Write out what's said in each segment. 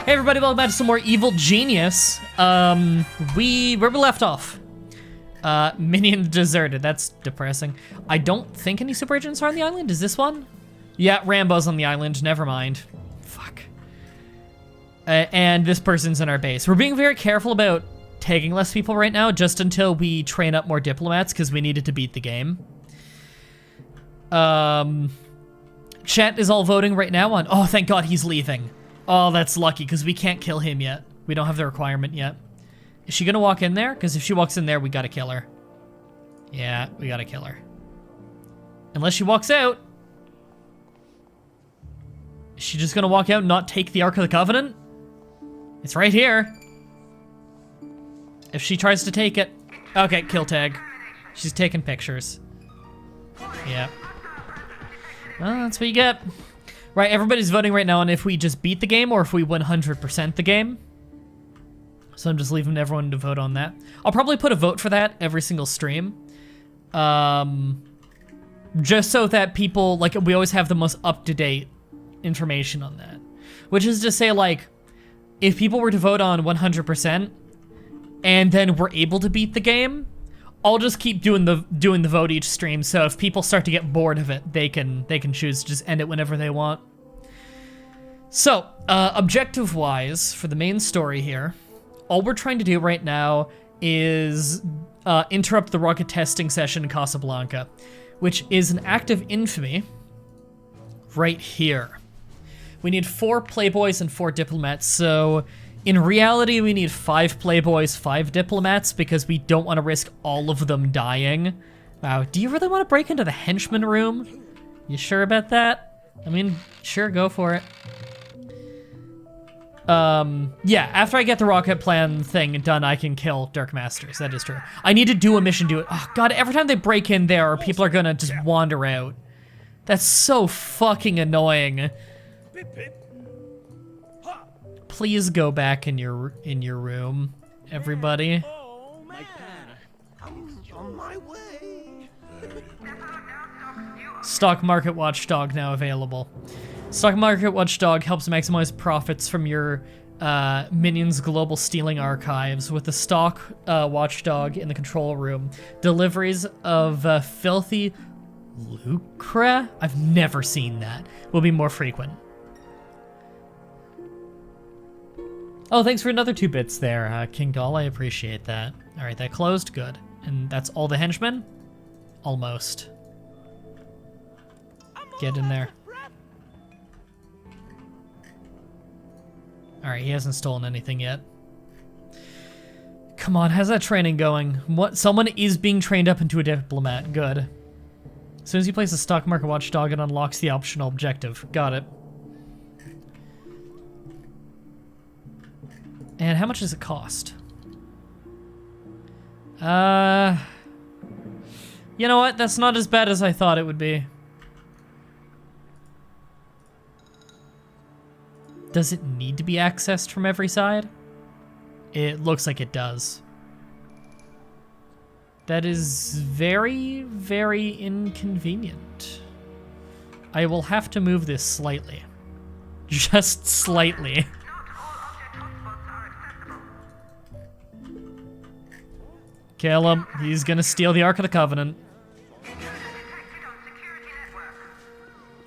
Hey everybody, welcome back to some more Evil Genius. Where we left off. Minion deserted, that's depressing. I don't think any super agents are on the island, is this one? Yeah, Rambo's on the island, never mind. Fuck. And this person's in our base. We're being very careful about taking less people right now, just until we train up more diplomats, because we needed to beat the game. Chat is all voting right now on, oh thank God he's leaving. Oh, that's lucky, because we can't kill him yet. We don't have the requirement yet. Is she gonna walk in there? Because if she walks in there, we gotta kill her. Yeah, we gotta kill her. Unless she walks out. Is she just gonna walk out and not take the Ark of the Covenant? It's right here. If she tries to take it. Okay, kill tag. She's taking pictures. Yeah. Well, that's what you get. Right, everybody's voting right now on if we just beat the game or if we 100% the game. So I'm just leaving everyone to vote on that. I'll probably put a vote for that every single stream. Just so that people, like, we always have the most up-to-date information on that. Which is to say, like, if people were to vote on 100% and then we're able to beat the game, I'll just keep doing the vote each stream, so if people start to get bored of it, they can choose to just end it whenever they want. So, objective-wise, for the main story here, all we're trying to do right now is interrupt the rocket testing session in Casablanca, which is an act of infamy right here. We need 4 playboys and 4 diplomats, so in reality, we need 5 playboys, 5 diplomats, because we don't want to risk all of them dying. Wow, do you really want to break into the henchman room? You sure about that? I mean, sure, go for it. Yeah, after I get the rocket plan thing done, I can kill Dark Masters, that is true. I need to do a mission, do it. Oh god, every time they break in there, people are gonna just wander out. That's so fucking annoying. Please go back in your room, everybody. Oh man, I'm on my way. Stock Market Watchdog now available. Stock Market Watchdog helps maximize profits from your minions' global stealing archives with the stock watchdog in the control room. Deliveries of filthy lucre? I've never seen that. Will be more frequent. Oh, thanks for another 2 bits there, King Doll. I appreciate that. All right, that closed. Good. And that's all the henchmen? Almost. Get in there. All right, he hasn't stolen anything yet. Come on, how's that training going? What? Someone is being trained up into a diplomat. Good. As soon as you place a stock market watchdog, it unlocks the optional objective. Got it. And how much does it cost? You know what? That's not as bad as I thought it would be. Does it need to be accessed from every side? It looks like it does. That is very, very inconvenient. I will have to move this slightly. Just slightly. Kill him. He's gonna steal the Ark of the Covenant.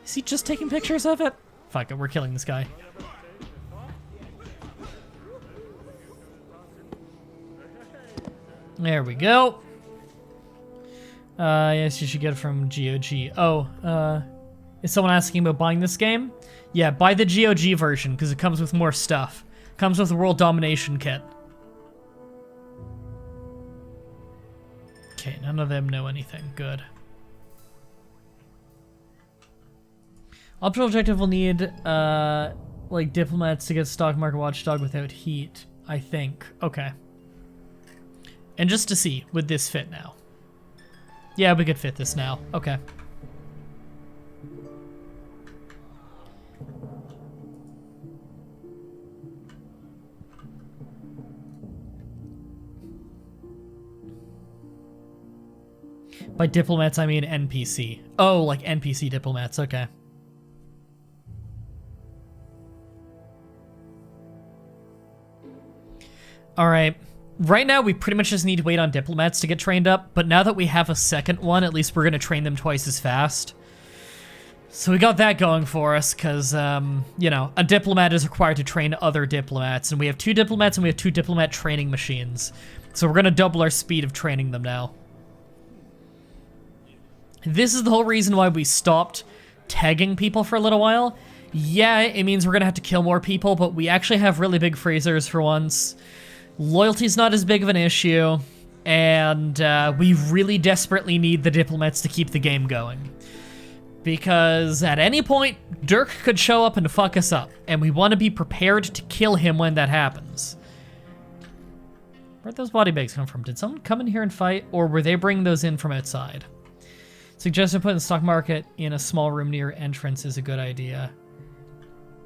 Is he just taking pictures of it? Fuck it, we're killing this guy. There we go. Yes, you should get it from GOG. Oh, is someone asking about buying this game? Yeah, buy the GOG version, because it comes with more stuff. It comes with the World Domination Kit. Okay, none of them know anything. Good. Optional objective will need, like, diplomats to get stock market watchdog without heat, I think. Okay. And just to see, would this fit now? Yeah, we could fit this now. Okay. By diplomats, I mean NPC. Oh, like NPC diplomats, okay. All right. Right now, we pretty much just need to wait on diplomats to get trained up, but now that we have a second one, at least we're going to train them twice as fast. So we got that going for us, because, you know, a diplomat is required to train other diplomats, and we have 2 diplomats and we have 2 diplomat training machines. So we're going to double our speed of training them now. This is the whole reason why we stopped tagging people for a little while. Yeah, it means we're going to have to kill more people, but we actually have really big freezers for once. Loyalty's not as big of an issue, and we really desperately need the diplomats to keep the game going. Because at any point, Dirk could show up and fuck us up, and we want to be prepared to kill him when that happens. Where'd those body bags come from? Did someone come in here and fight, or were they bringing those in from outside? Suggestion putting the stock market in a small room near entrance is a good idea.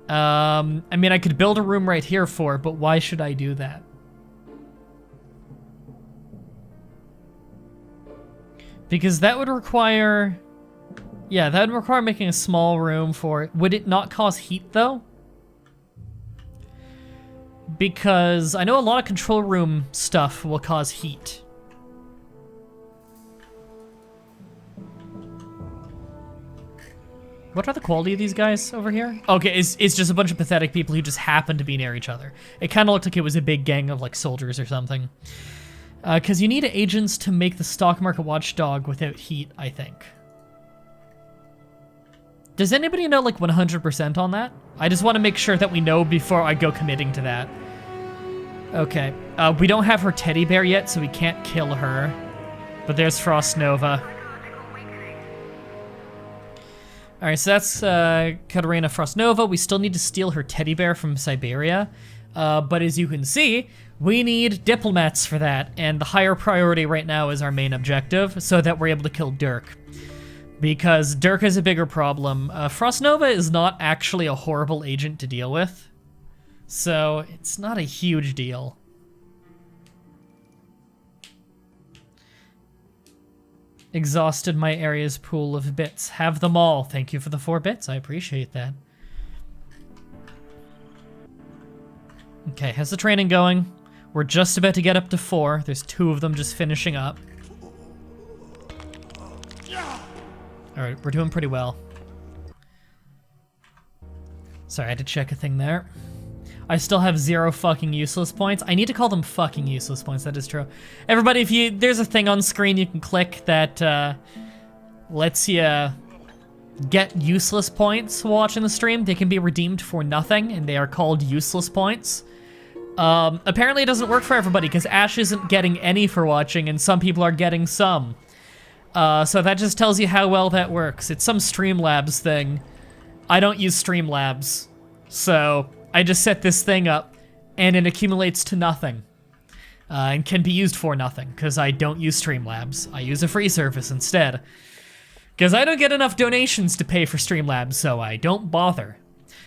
I mean, I could build a room right here for it, but why should I do that? Because that would require... Yeah, that would require making a small room for it. Would it not cause heat, though? Because I know a lot of control room stuff will cause heat. What are the quality of these guys over here? Okay, it's just a bunch of pathetic people who just happen to be near each other. It kind of looked like it was a big gang of, like, soldiers or something. Because you need agents to make the stock market watchdog without heat, I think. Does anybody know, like, 100% on that? I just want to make sure that we know before I go committing to that. Okay. We don't have her teddy bear yet, so we can't kill her. But there's Frost Nova. Alright, so that's Katarina Frost Nova. We still need to steal her teddy bear from Siberia. But as you can see, we need diplomats for that. And the higher priority right now is our main objective, so that we're able to kill Dirk. Because Dirk is a bigger problem. Frost Nova is not actually a horrible agent to deal with. So, it's not a huge deal. Exhausted my area's pool of bits. Have them all. Thank you for the 4 bits. I appreciate that. Okay, how's the training going? We're just about to get up to 4. There's 2 of them just finishing up. Alright, we're doing pretty well. Sorry, I had to check a thing there. I still have 0 fucking useless points. I need to call them fucking useless points, that is true. Everybody, there's a thing on screen you can click that lets you get useless points while watching the stream. They can be redeemed for nothing, and they are called useless points. Apparently it doesn't work for everybody, because Ash isn't getting any for watching, and some people are getting some. So that just tells you how well that works. It's some Streamlabs thing. I don't use Streamlabs, so I just set this thing up, and it accumulates to nothing. And can be used for nothing, because I don't use Streamlabs. I use a free service instead. Because I don't get enough donations to pay for Streamlabs, so I don't bother.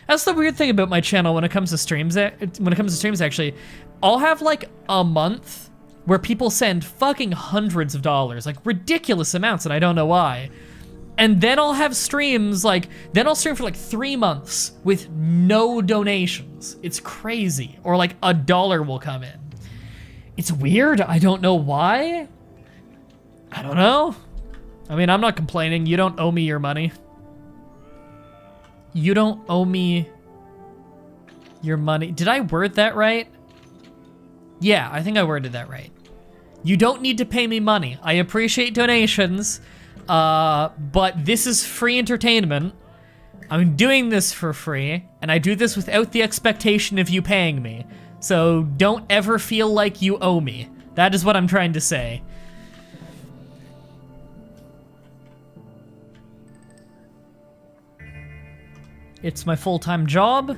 That's the weird thing about my channel when it comes to streams. Actually, I'll have like a month where people send fucking hundreds of dollars, like ridiculous amounts, and I don't know why. And then I'll have streams, then I'll stream for like 3 months with no donations. It's crazy. Or like $1 will come in. It's weird, I don't know why. I don't know. I mean, I'm not complaining, you don't owe me your money. You don't owe me your money. Did I word that right? Yeah, I think I worded that right. You don't need to pay me money. I appreciate donations, but this is free entertainment. I'm doing this for free, and I do this without the expectation of you paying me. So don't ever feel like you owe me. That is what I'm trying to say. It's my full-time job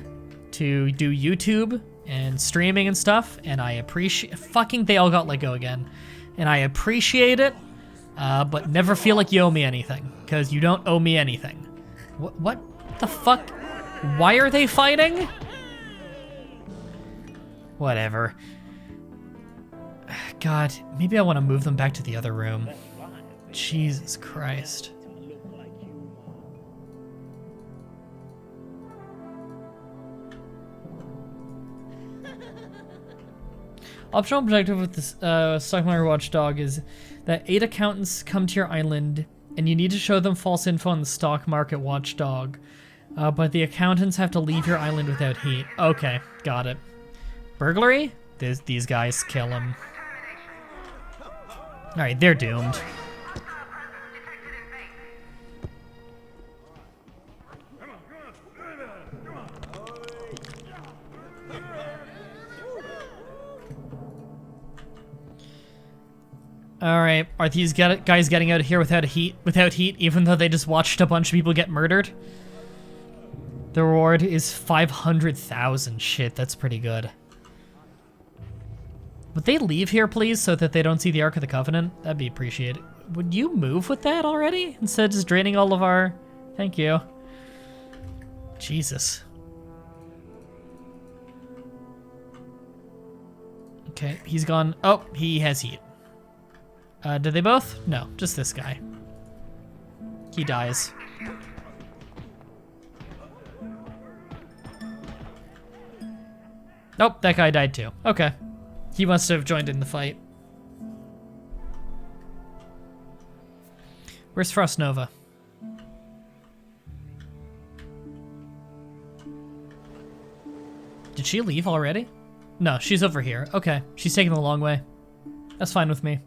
to do YouTube and streaming and stuff, and I appreciate... Fucking, they all got let go again. And I appreciate it, but never feel like you owe me anything, because you don't owe me anything. What the fuck? Why are they fighting? Whatever. God, maybe I want to move them back to the other room. Jesus Christ. Optional objective with this stock market watchdog is that 8 accountants come to your island and you need to show them false info on the stock market watchdog. But the accountants have to leave your island without heat. Okay, got it. Burglary? These guys kill him. Alright, they're doomed. Alright, are these guys getting out of here without heat, even though they just watched a bunch of people get murdered? The reward is 500,000. Shit, that's pretty good. Would they leave here, please, so that they don't see the Ark of the Covenant? That'd be appreciated. Would you move with that already? Instead of just draining all of our... Thank you. Jesus. Okay, he's gone. Oh, he has heat. Did they both? No, just this guy. He dies. Nope, that guy died too. Okay. He must have joined in the fight. Where's Frost Nova? Did she leave already? No, she's over here. Okay, she's taking the long way. That's fine with me.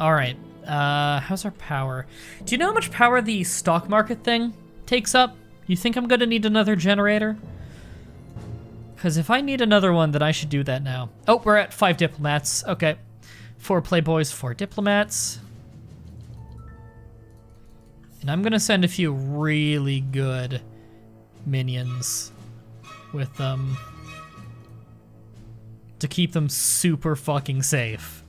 All right, how's our power? Do you know how much power the stock market thing takes up? You think I'm gonna need another generator? Because if I need another one, then I should do that now. Oh, we're at 5 diplomats. Okay, 4 playboys, 4 diplomats. And I'm gonna send a few really good minions with them to keep them super fucking safe.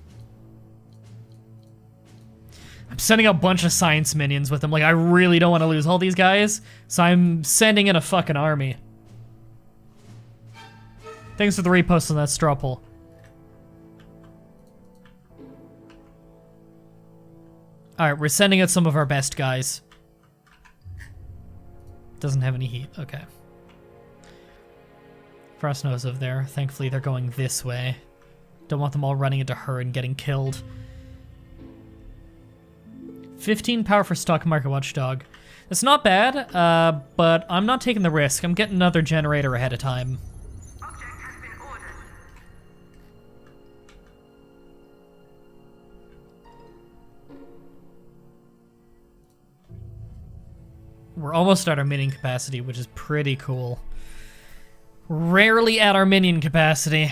I'm sending a bunch of science minions with them. Like, I really don't want to lose all these guys, so I'm sending in a fucking army. Thanks for the repost on that straw poll. Alright, we're sending out some of our best guys. Doesn't have any heat. Okay. Frost knows over there. Thankfully, they're going this way. Don't want them all running into her and getting killed. 15 power for stock market watchdog. It's not bad, but I'm not taking the risk. I'm getting another generator ahead of time. Object has been ordered. We're almost at our minion capacity, which is pretty cool. Rarely at our minion capacity.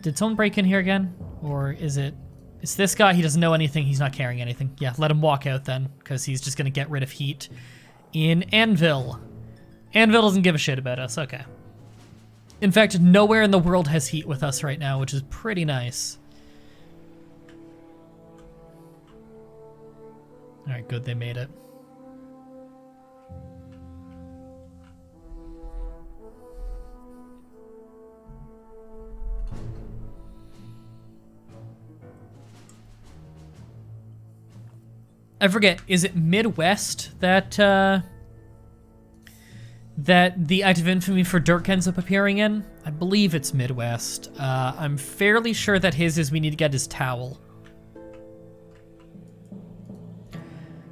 Did someone break in here again? Or is it... It's this guy, he doesn't know anything, he's not carrying anything. Yeah, let him walk out then, because he's just gonna get rid of heat in Anvil. Anvil doesn't give a shit about us, okay. In fact, nowhere in the world has heat with us right now, which is pretty nice. Alright, good, they made it. I forget, is it Midwest that that the Act of Infamy for Dirk ends up appearing in? I believe it's Midwest. I'm fairly sure that his is we need to get his towel.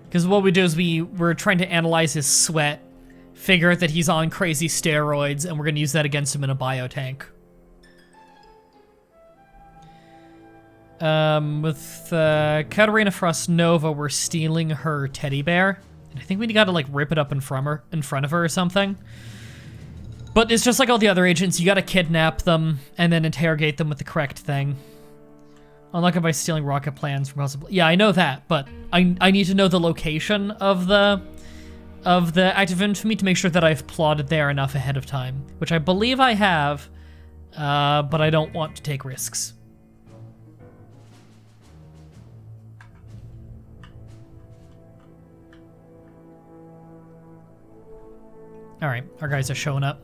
Because what we do is we're trying to analyze his sweat, figure out that he's on crazy steroids, and we're going to use that against him in a biotank. With Katarina Frost Nova, we're stealing her teddy bear. And I think we gotta like rip it up in front of her or something. But it's just like all the other agents, you gotta kidnap them and then interrogate them with the correct thing. Unlock it by stealing rocket plans from possible. Yeah, I know that, but I need to know the location of the Act of Infamy to make sure that I've plotted there enough ahead of time, which I believe I have, but I don't want to take risks. All right, our guys are showing up.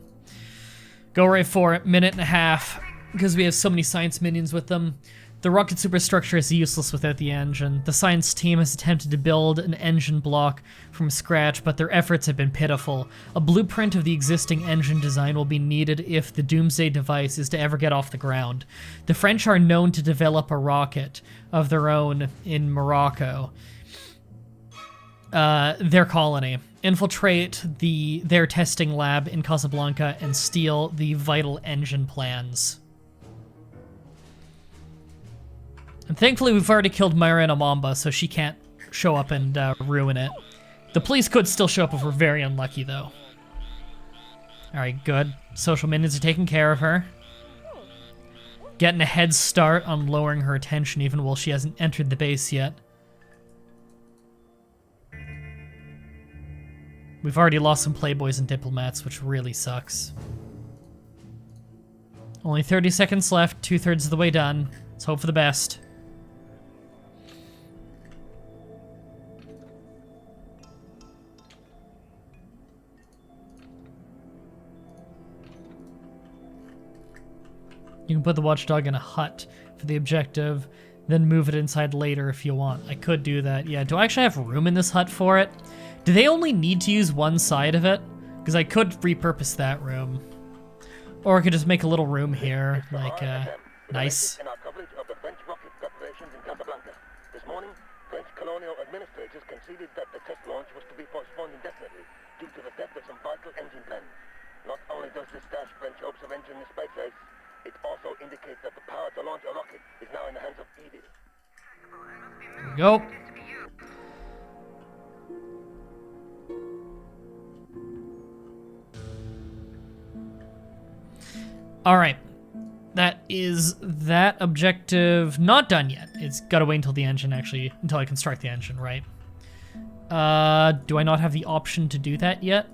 Go right for it, minute and a half, because we have so many science minions with them. The rocket superstructure is useless without the engine. The science team has attempted to build an engine block from scratch, but their efforts have been pitiful. A blueprint of the existing engine design will be needed if the Doomsday device is to ever get off the ground. The French are known to develop a rocket of their own in Morocco, their colony. Infiltrate their testing lab in Casablanca and steal the vital engine plans. And thankfully, we've already killed Myra and Amamba, so she can't show up and ruin it. The police could still show up if we're very unlucky, though. Alright, good. Social minions are taking care of her. Getting a head start on lowering her attention even while she hasn't entered the base yet. We've already lost some playboys and diplomats, which really sucks. Only 30 seconds left, 2/3 of the way done. Let's hope for the best. You can put the watchdog in a hut for the objective, then move it inside later if you want. I could do that. Yeah, do I actually have room in this hut for it? Do they only need to use one side of it? Because I could repurpose that room. Or I could just make a little room here, like, nice. In our coverage of the French rocket preparations in Casablanca. This morning, French colonial administrators conceded that the test launch was to be postponed indefinitely due to the theft of some vital engine plans. Not only does this dash French hopes of entering the space race, it also indicates that the power to launch a rocket is now in the hands of Evil. There we go. Alright. That is that objective not done yet. It's gotta wait until the engine until I construct the engine, right? Do I not have the option to do that yet?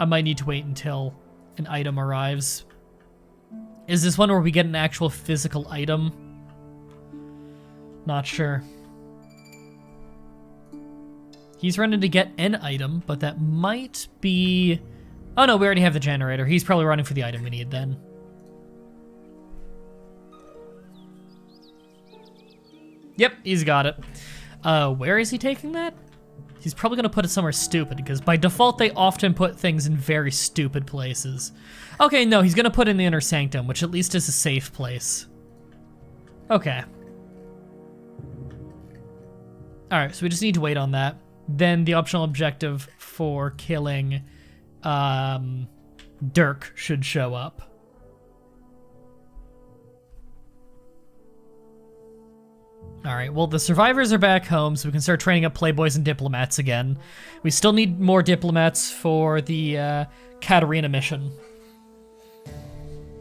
I might need to wait until an item arrives. Is this one where we get an actual physical item? Not sure. He's running to get an item, but that might be... Oh no, we already have the generator. He's probably running for the item we need then. Yep, he's got it. Where is he taking that? He's probably gonna put it somewhere stupid, because by default they often put things in very stupid places. Okay, no, he's gonna put it in the inner sanctum, which at least is a safe place. Okay. Alright, so we just need to wait on that. Then the optional objective for killing Dirk should show up. Alright, well, the survivors are back home, so we can start training up playboys and diplomats again. We still need more diplomats for the Katarina mission.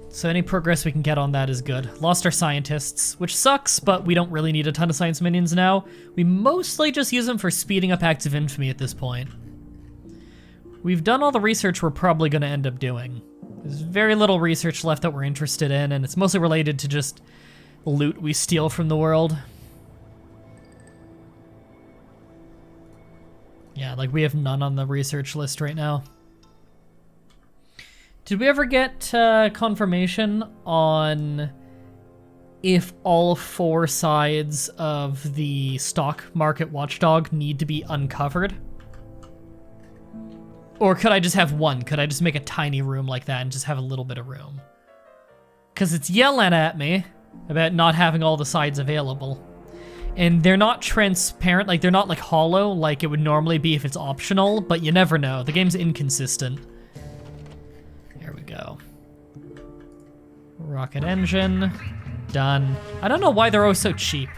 So any progress we can get on that is good. Lost our scientists, which sucks, but we don't really need a ton of science minions now. We mostly just use them for speeding up acts of infamy at this point. We've done all the research we're probably going to end up doing. There's very little research left that we're interested in, and it's mostly related to just loot we steal from the world. Yeah, like we have none on the research list right now. Did we ever get confirmation on if all 4 sides of the stock market watchdog need to be uncovered? Or could I just have one? Could I just make a tiny room like that and just have a little bit of room? Because it's yelling at me about not having all the sides available. And they're not transparent, like they're not like hollow like it would normally be if it's optional, but you never know. The game's inconsistent. There we go. Rocket engine. Done. I don't know why they're always so cheap.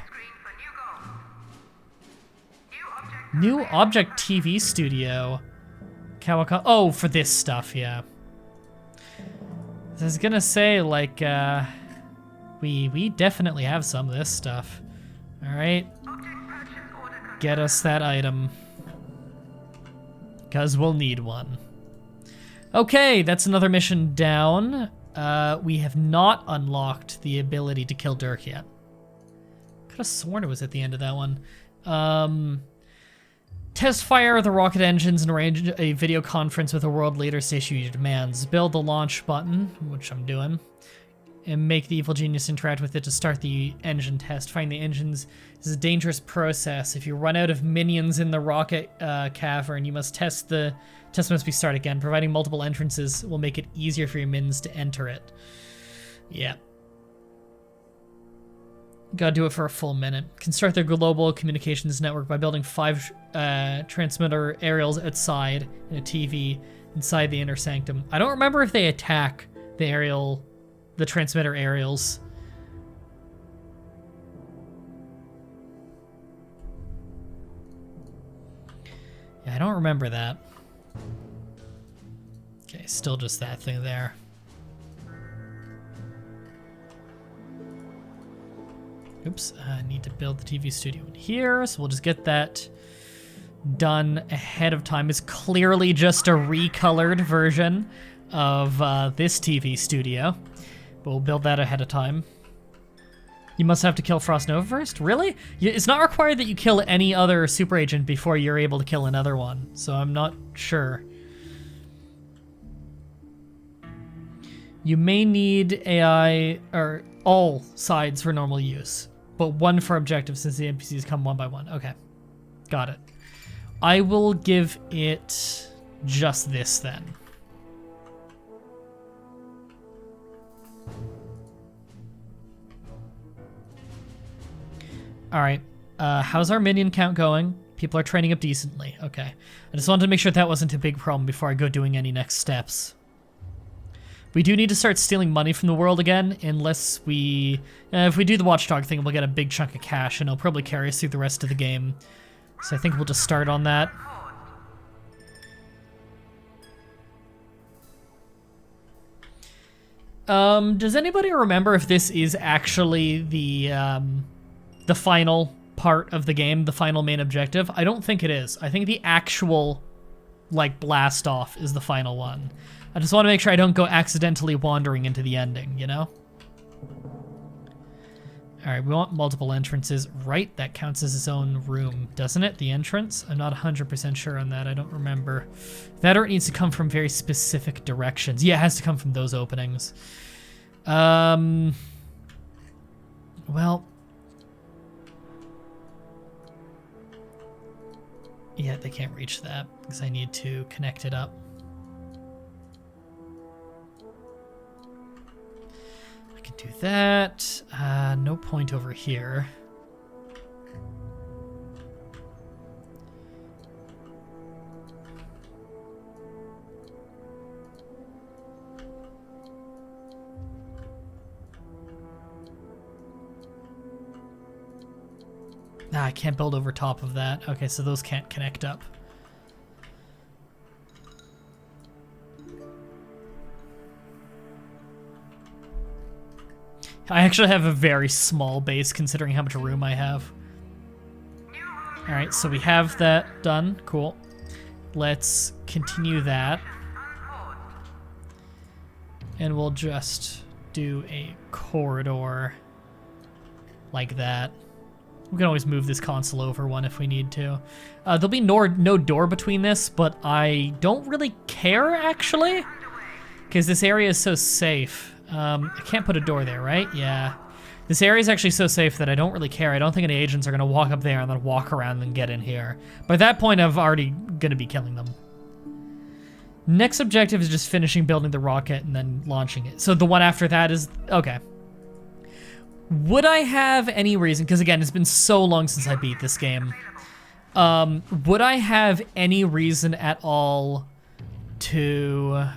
New object TV studio. Kawaka. Oh, for this stuff, yeah. I was gonna say, like, we definitely have some of this stuff. Alright. Get us that item. Because we'll need one. Okay, that's another mission down. We have not unlocked the ability to kill Dirk yet. Could have sworn it was at the end of that one. Test fire the rocket engines and arrange a video conference with a world leader to issue your demands. Build the launch button, which I'm doing. and make the evil genius interact with it to start the engine test. Find the engines is a dangerous process. If you run out of minions in the rocket cavern, you must test must be start again. Providing multiple entrances will make it easier for your minions to enter it. Yeah. Gotta do it for a full minute. Construct their global communications network by building 5 transmitter aerials outside and a TV inside the inner sanctum. I don't remember if they attack the transmitter aerials. Yeah, I don't remember that. Okay, still just that thing there. Oops, I need to build the TV studio in here, so we'll just get that done ahead of time. It's clearly just a recolored version of this TV studio, but we'll build that ahead of time. You must have to kill Frost Nova first? Really? It's not required that you kill any other super agent before you're able to kill another one, so I'm not sure. You may need AI, or all sides for normal use, but 1 for objective since the NPCs come 1 by 1. Okay, got it. I will give it just this then. All right, how's our minion count going? People are training up decently. Okay, I just wanted to make sure that wasn't a big problem before I go doing any next steps. We do need to start stealing money from the world again, unless we... if we do the Watchdog thing, we'll get a big chunk of cash, and it'll probably carry us through the rest of the game. So I think we'll just start on that. Does anybody remember if this is actually the final part of the game, the final main objective? I don't think it is. I think the actual, like, blast off is the final one. I just want to make sure I don't go accidentally wandering into the ending, you know? Alright, we want multiple entrances. Right, that counts as its own room, doesn't it? The entrance? I'm not 100% sure on that. I don't remember. That or it needs to come from very specific directions. Yeah, it has to come from those openings. Well... Yeah, they can't reach that because I need to connect it up. I can do that. No point over here. Ah, I can't build over top of that. Okay, so those can't connect up. I actually have a very small base considering how much room I have. Alright, so we have that done. Cool. Let's continue that. And we'll just do a corridor like that. We can always move this console over one if we need to. There'll be no door between this, but I don't really care, actually, because this area is so safe. I can't put a door there, right? Yeah. This area is actually so safe that I don't really care. I don't think any agents are going to walk up there and then walk around and get in here. By that point, I'm already going to be killing them. Next objective is just finishing building the rocket and then launching it. So the one after that is... Okay. Would I have any reason, because again, it's been so long since I beat this game, would I have any reason at all to,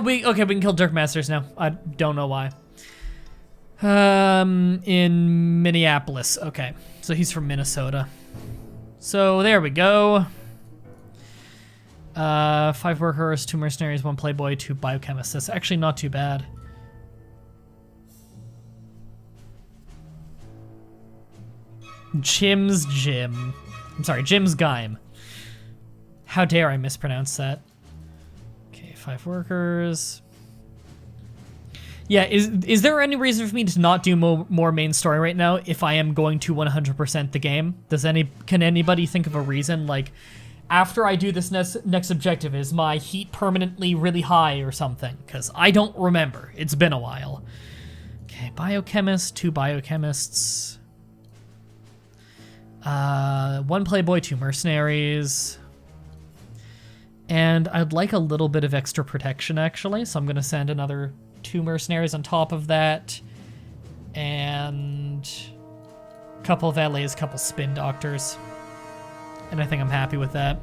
we can kill Dirk Masters now. I don't know why. In Minneapolis, okay. So he's from Minnesota. So there we go. 5 workers, 2 mercenaries, 1 playboy, 2 biochemists. That's actually not too bad. Jim's Jim. I'm sorry, Jim's Gaim. How dare I mispronounce that? Okay, 5 workers. Yeah, is there any reason for me to not do more main story right now if I am going to 100% the game? Can anybody think of a reason? Like, after I do this next objective, is my heat permanently really high or something? Because I don't remember. It's been a while. Okay, biochemist, 2 biochemists. 1 playboy, 2 mercenaries. And I'd like a little bit of extra protection, actually, so I'm going to send another 2 mercenaries on top of that. And a couple of valets, a couple spin doctors. And I think I'm happy with that.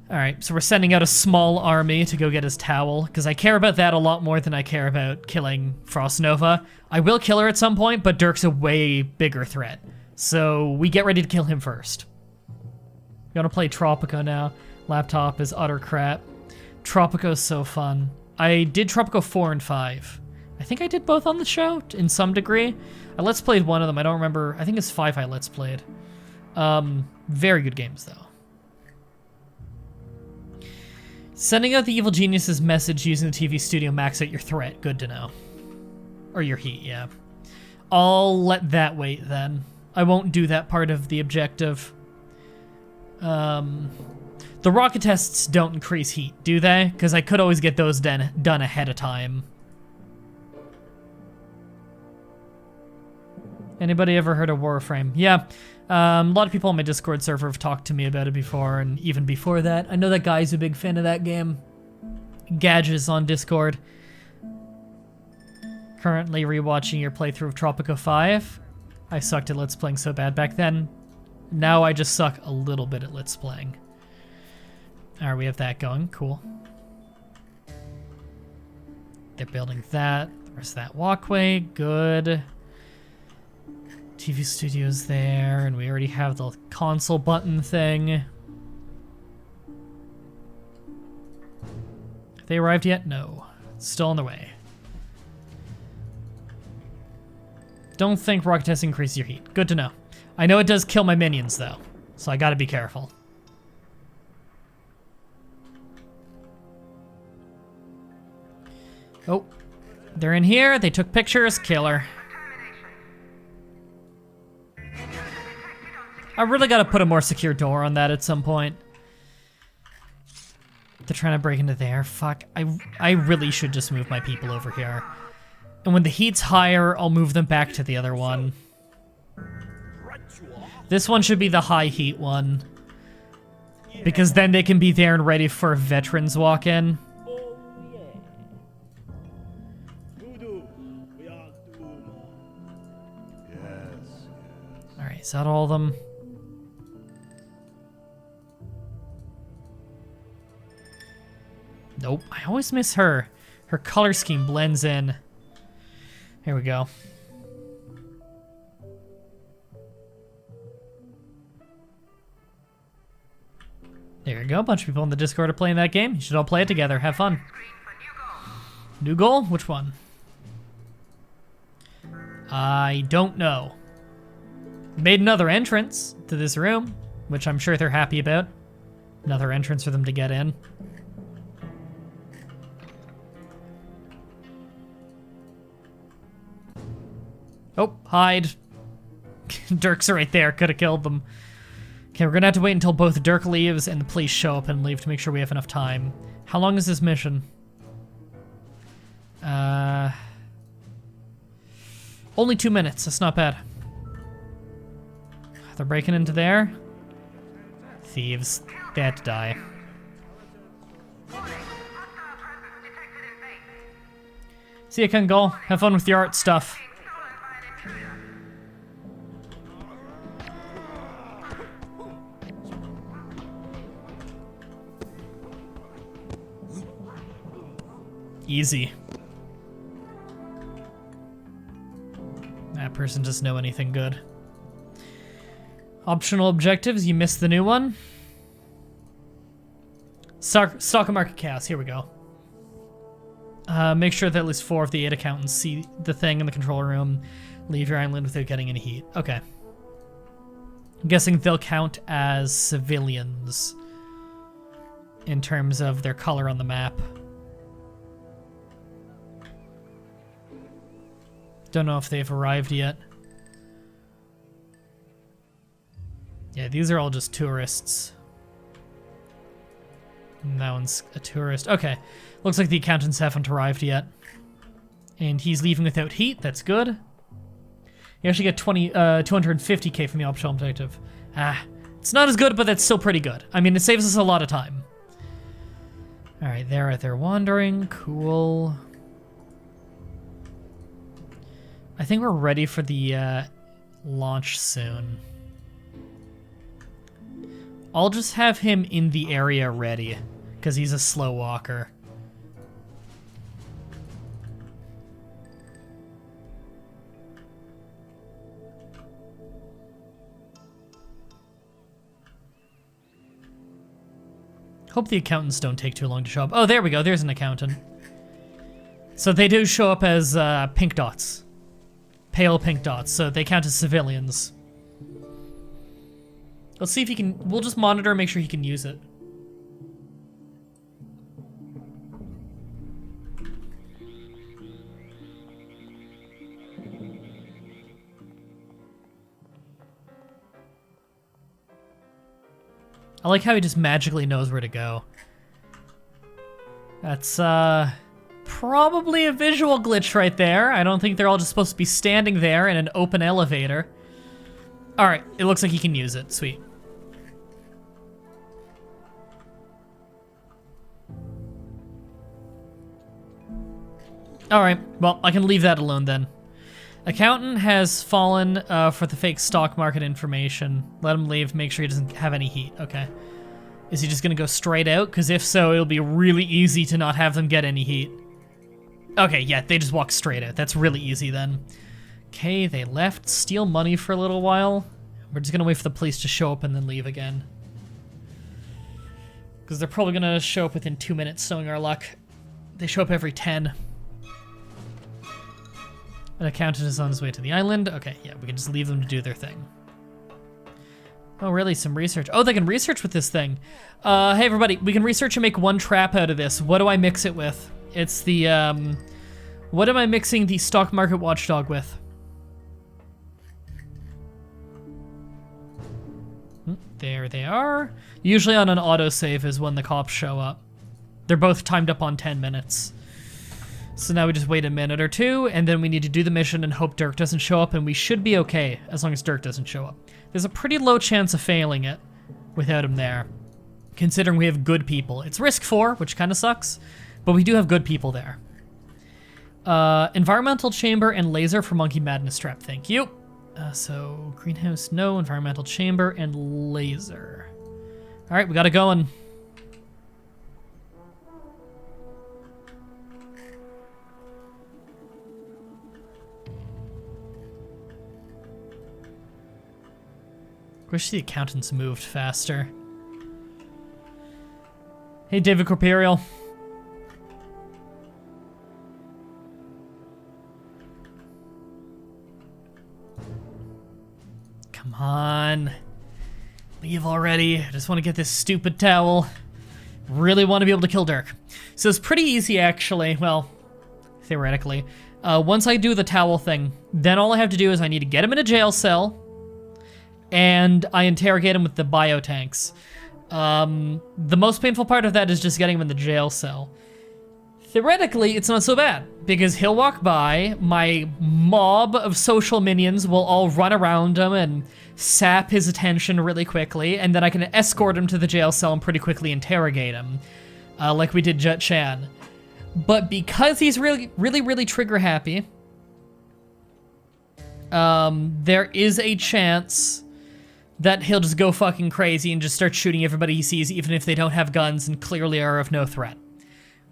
Alright, so we're sending out a small army to go get his towel, because I care about that a lot more than I care about killing Frost Nova. I will kill her at some point, but Dirk's a way bigger threat. So we get ready to kill him first. Gonna play Tropico now. Laptop is utter crap. Tropico's so fun. I did Tropico 4 and 5. I think I did both on the show, in some degree. I let's played one of them, I don't remember. I think it's 5 I let's played. Very good games, though. Sending out the Evil Genius's message using the TV studio max out your threat. Good to know. Or your heat, yeah. I'll let that wait, then. I won't do that part of the objective. The rocket tests don't increase heat, do they? Because I could always get those done ahead of time. Anybody ever heard of Warframe? Yeah. A lot of people on my Discord server have talked to me about it before, and even before that. I know that guy's a big fan of that game. Gadges on Discord. Currently rewatching your playthrough of Tropico 5. I sucked at Let's Playing so bad back then. Now I just suck a little bit at Let's Playing. Alright, we have that going. Cool. They're building that. There's that walkway. Good. TV studio's there, and we already have the console button thing. Have they arrived yet? No. Still on the way. Don't think rocket test increases your heat. Good to know. I know it does kill my minions, though, so I gotta be careful. Oh, they're in here. They took pictures. Killer. I really gotta put a more secure door on that at some point. They're trying to break into there. Fuck. I really should just move my people over here. And when the heat's higher, I'll move them back to the other one. This one should be the high heat one. Because then they can be there and ready for veterans walk in. Alright, is that all of them? Nope, I always miss her. Her color scheme blends in. Here we go. There you go, a bunch of people in the Discord are playing that game. You should all play it together, have fun. New goal? Which one? I don't know. Made another entrance to this room, which I'm sure they're happy about. Another entrance for them to get in. Oh, hide. Dirk's right there. Could have killed them. Okay, we're gonna have to wait until both Dirk leaves and the police show up and leave to make sure we have enough time. How long is this mission? Only 2 minutes. That's not bad. They're breaking into there. Thieves. They had to die. See you, Kangol. Have fun with your art stuff. Easy. That person doesn't know anything good. Optional objectives, you missed the new one. Stock market chaos, here we go. Make sure that at least 4 of the 8 accountants see the thing in the control room. Leave your island without getting any heat. Okay. I'm guessing they'll count as civilians in terms of their color on the map. Don't know if they've arrived yet. Yeah, Okay, these are all just tourists. And that one's a tourist. Okay, looks like the accountants haven't arrived yet. And he's leaving without heat, that's good. You actually get 250k from the optional objective. It's not as good, but that's still pretty good. I mean, it saves us a lot of time. All right, they're wandering, cool. I think we're ready for the launch soon. I'll just have him in the area ready, because he's a slow walker. Hope the accountants don't take too long to show up. Oh, there we go. There's an accountant. So they do show up as pink dots. Pale pink dots, so they count as civilians. Let's see if he can... We'll just monitor and make sure he can use it. I like how he just magically knows where to go. That's, probably a visual glitch right there. I don't think they're all just supposed to be standing there in an open elevator. Alright, it looks like he can use it. Sweet. Alright, well, I can leave that alone then. Accountant has fallen for the fake stock market information. Let him leave, make sure he doesn't have any heat. Okay. Is he just gonna go straight out? Because if so, it'll be really easy to not have them get any heat. Okay, yeah, they just walk straight out. That's really easy then. Okay, they left. Steal money for a little while. We're just gonna wait for the police to show up and then leave again. Because they're probably gonna show up within 2 minutes, knowing our luck. They show up every 10. An accountant is on his way to the island. Okay, yeah, we can just leave them to do their thing. Oh, really? Some research. Oh, they can research with this thing. Hey, everybody, we can research and make one trap out of this. What do I mix it with? It's the, what am I mixing the stock market watchdog with? There they are. Usually on an autosave is when the cops show up. They're both timed up on 10 minutes. So now we just wait a minute or two, and then we need to do the mission and hope Dirk doesn't show up, and we should be okay as long as Dirk doesn't show up. There's a pretty low chance of failing it without him there, considering we have good people. It's risk 4, which kind of sucks, but we do have good people there. Environmental chamber and laser for monkey madness trap, thank you. So greenhouse, no. Environmental chamber and laser. All right, we got it going. Wish the accountants moved faster. Hey, David Corperial. Come on. Leave already. I just want to get this stupid towel. Really want to be able to kill Dirk. So it's pretty easy, actually. Well, theoretically. Once I do the towel thing, then all I have to do is I need to get him in a jail cell, and I interrogate him with the biotanks. The most painful part of that is just getting him in the jail cell. Theoretically, it's not so bad, because he'll walk by, my mob of social minions will all run around him and sap his attention really quickly, and then I can escort him to the jail cell and pretty quickly interrogate him, like we did Jet Chan. But because he's really trigger happy, there is a chance that he'll just go fucking crazy and just start shooting everybody he sees, even if they don't have guns and clearly are of no threat.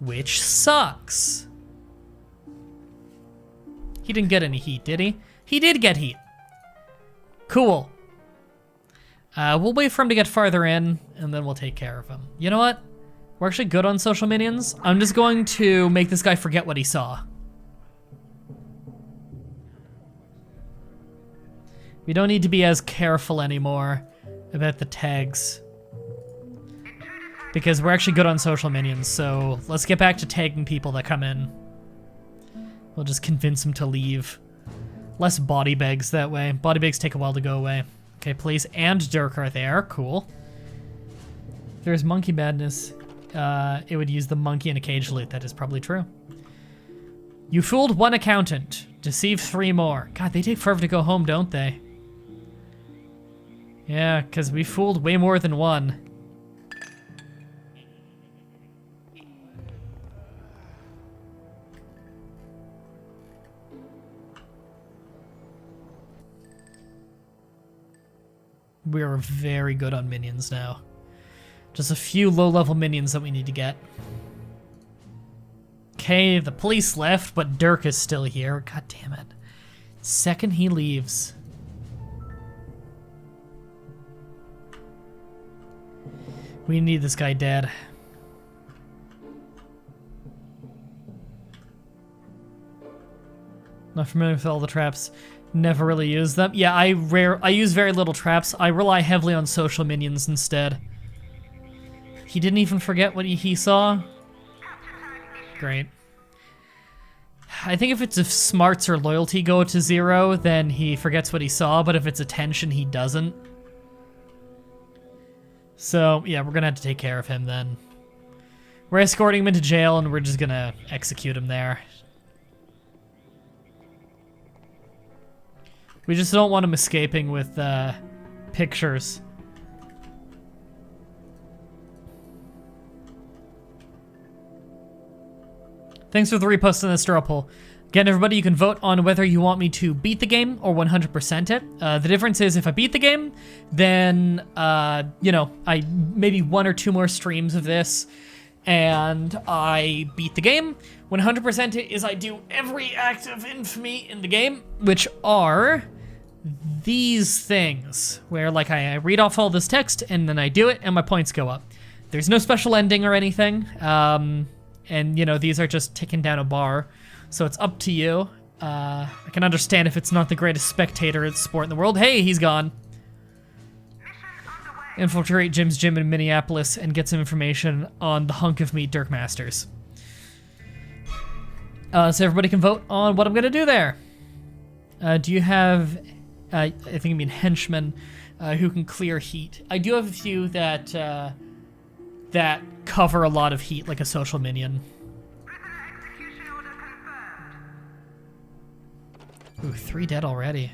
Which sucks. He didn't get any heat, did he? He did get heat. Cool. We'll wait for him to get farther in, and then we'll take care of him. You know what? We're actually good on social minions. I'm just going to make this guy forget what he saw. We don't need to be as careful anymore about the tags, because we're actually good on social minions, so let's get back to tagging people that come in. We'll just convince them to leave. Less body bags that way. Body bags take a while to go away. Okay, police and Dirk are there. Cool. If there's monkey madness, it would use the monkey in a cage loot. That is probably true. You fooled one accountant. Deceived 3 more. God, they take forever to go home, don't they? Yeah, because we fooled way more than one. We are very good on minions now. Just a few low-level minions that we need to get. Okay, the police left, but Dirk is still here. God damn it. Second he leaves. We need this guy dead. Not familiar with all the traps. Never really use them. Yeah, I use very little traps. I rely heavily on social minions instead. He didn't even forget what he saw. Great. I think if it's if smarts or loyalty go to 0, then he forgets what he saw, but if it's attention, he doesn't. So, yeah, we're gonna have to take care of him then. We're escorting him into jail, and we're just gonna execute him there. We just don't want him escaping with pictures. Thanks for the repost on this straw poll. Again, everybody, you can vote on whether you want me to beat the game or 100% it. The difference is if I beat the game, then, you know, I maybe 1 or 2 more streams of this, and I beat the game. 100% it is I do every act of infamy in the game, which are these things, where, like, I read off all this text, and then I do it, and my points go up. There's no special ending or anything, and, you know, these are just ticking down a bar. So it's up to you. I can understand if it's not the greatest spectator sport in the world. Hey, he's gone. Infiltrate Jim's gym in Minneapolis and get some information on the hunk of meat Dirk Masters. So everybody can vote on what I'm gonna do there. Do you have, I think I mean henchmen, who can clear heat? I do have a few that, that cover a lot of heat, like a social minion. Ooh, 3 dead already.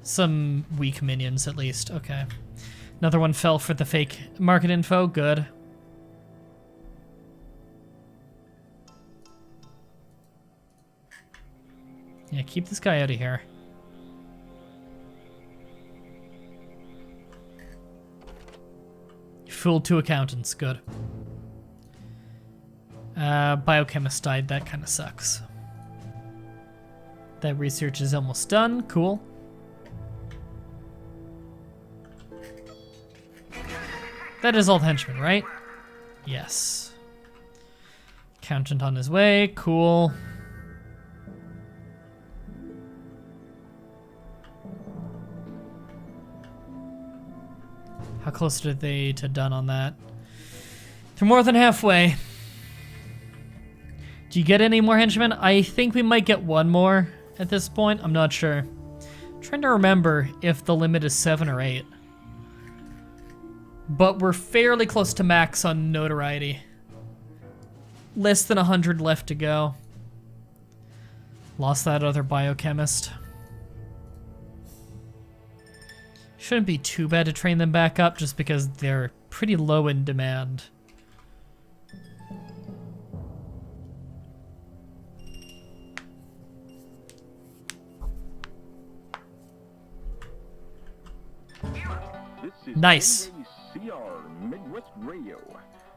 Some weak minions, at least. Okay. Another one fell for the fake market info. Good. Yeah, keep this guy out of here. You fooled 2 accountants. Good. Biochemist died. That kind of sucks. That research is almost done. Cool. That is all the henchmen, right? Yes. Accountant on his way. Cool. How close are they to done on that? They're more than halfway. Do you get any more henchmen? I think we might get 1 more at this point. I'm not sure. I'm trying to remember if the limit is 7 or 8. But we're fairly close to max on notoriety. Less than 100 left to go. Lost that other biochemist. Shouldn't be too bad to train them back up just because they're pretty low in demand. Nice. CR Midwest Radio.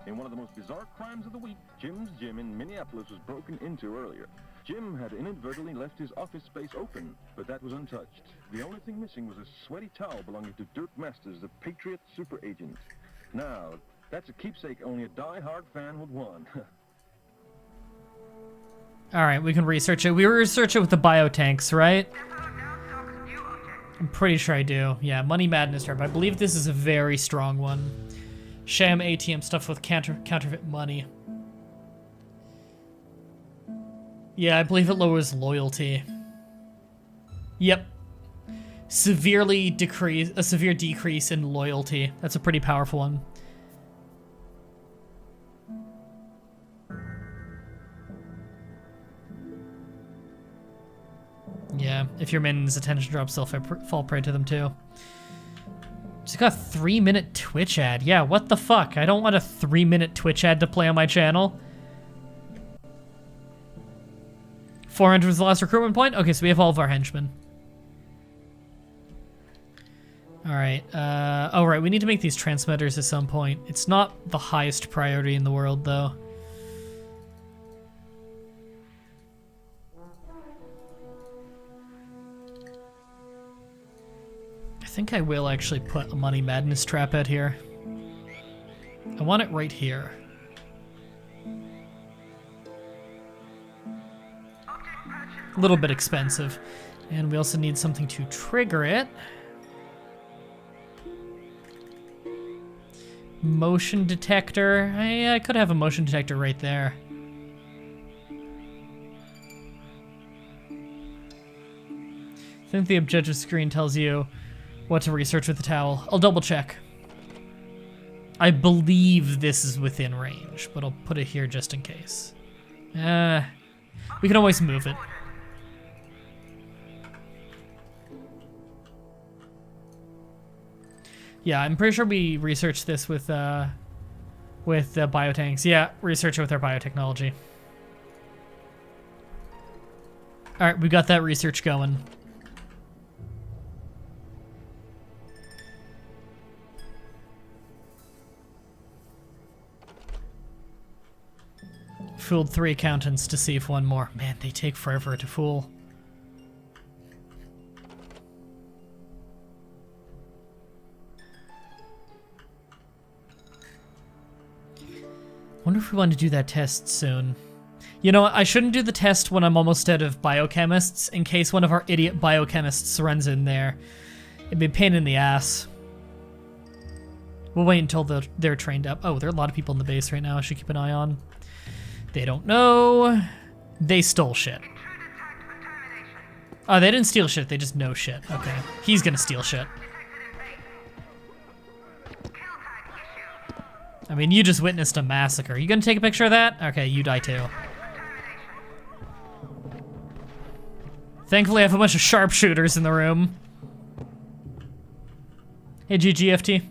In one of the most bizarre crimes of the week, Jim's gym in Minneapolis was broken into earlier. Jim had inadvertently left his office space open, but that was untouched. The only thing missing was a sweaty towel belonging to Dirk Masters, the Patriot super agent. Now, that's a keepsake only a die-hard fan would want. Alright, we can research it. We research it with the biotanks, right? I'm pretty sure I do. Yeah, Money Madness Trap. I believe this is a very strong one. Sham ATM stuff with counterfeit money. Yeah, I believe it lowers loyalty. Yep. severe decrease in loyalty. That's a pretty powerful one. Yeah, if your minion's attention drops, they'll fall prey to them too. Just got a 3-minute Twitch ad. Yeah, what the fuck? I don't want a 3-minute Twitch ad to play on my channel. 400 was the last recruitment point? Okay, so we have all of our henchmen. Alright, oh right, we need to make these transmitters at some point. It's not the highest priority in the world, though. I think I will actually put a Money Madness trap out here. I want it right here. A little bit expensive. And we also need something to trigger it. Motion detector. I could have a motion detector right there. I think the objective screen tells you what to research with the towel. I'll double check. I believe this is within range, but I'll put it here just in case. We can always move it. Yeah, I'm pretty sure we researched this with biotanks. Yeah, research it with our biotechnology. All right, we got that research going. Fooled 3 accountants to see if one more. Man, they take forever to fool. Wonder if we want to do that test soon. You know, I shouldn't do the test when I'm almost out of biochemists, in case one of our idiot biochemists runs in there. It'd be a pain in the ass. We'll wait until they're trained up. Oh, there are a lot of people in the base right now I should keep an eye on. They don't know. They stole shit. Oh, they didn't steal shit, they just know shit. Okay, he's gonna steal shit. I mean, you just witnessed a massacre. You gonna take a picture of that? Okay, you die too. Thankfully, I have a bunch of sharpshooters in the room. Hey, GGFT.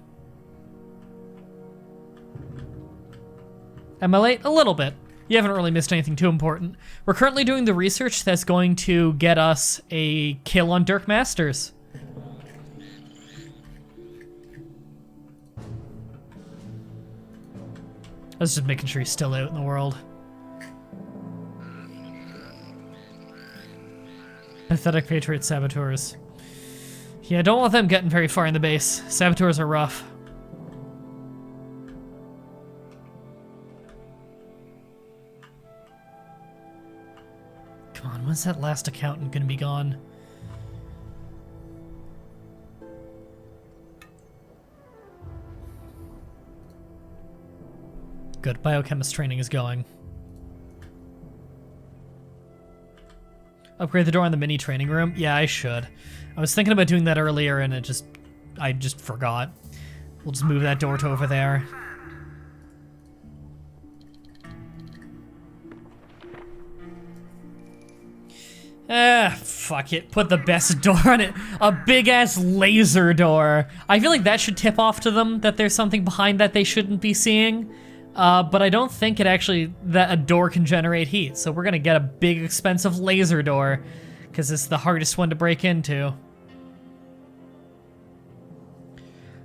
Am I late? A little bit. You haven't really missed anything too important. We're currently doing the research that's going to get us a kill on Dirk Masters. I was just making sure he's still out in the world. Pathetic Patriot Saboteurs. Yeah, don't want them getting very far in the base. Saboteurs are rough. Come on, when's that last accountant gonna be gone? Good, biochemist training is going. Upgrade the door in the mini training room? Yeah, I should. I was thinking about doing that earlier and I just forgot. We'll just move that door to over there. Fuck it. Put the best door on it. A big-ass laser door. I feel like that should tip off to them that there's something behind that they shouldn't be seeing. But I don't think that a door can generate heat. So we're gonna get a big, expensive laser door, because it's the hardest one to break into.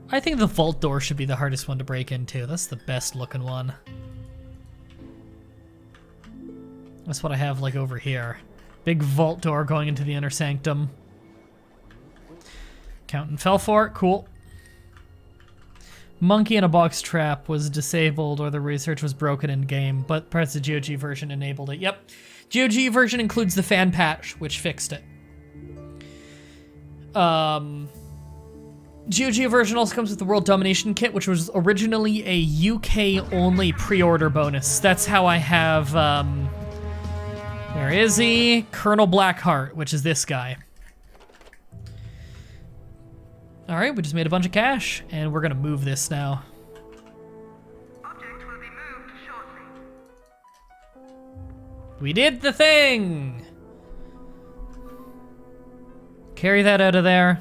I think the vault door should be the hardest one to break into. That's the best looking one. That's what I have, like, over here. Big vault door going into the inner sanctum. Accountant fell for it. Cool. Monkey in a box trap was disabled or the research was broken in game, but parts of the GOG version enabled it. Yep. GOG version includes the fan patch, which fixed it. GOG version also comes with the World Domination Kit, which was originally a UK-only pre-order bonus. That's how I have, where is he? Colonel Blackheart, which is this guy. All right, we just made a bunch of cash, and we're gonna move this now. Object will be moved shortly. We did the thing! Carry that out of there.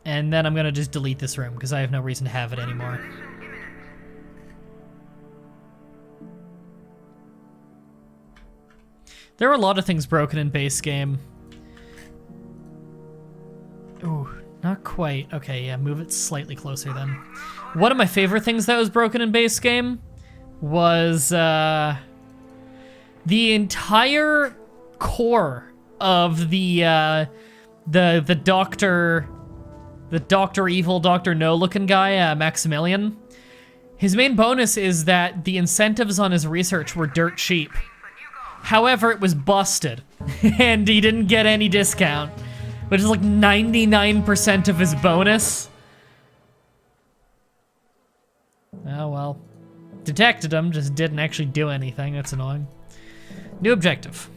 And then I'm gonna just delete this room, because I have no reason to have it anymore. Domination imminent. There are a lot of things broken in base game. Ooh, not quite. Okay, yeah, move it slightly closer then. One of my favorite things that was broken in base game was the entire core of the Doctor Evil, Doctor No looking guy, Maximilian. His main bonus is that the incentives on his research were dirt cheap. However, it was busted, and he didn't get any discount, which is like 99% of his bonus. Oh well. Detected him, just didn't actually do anything. That's annoying. New objective.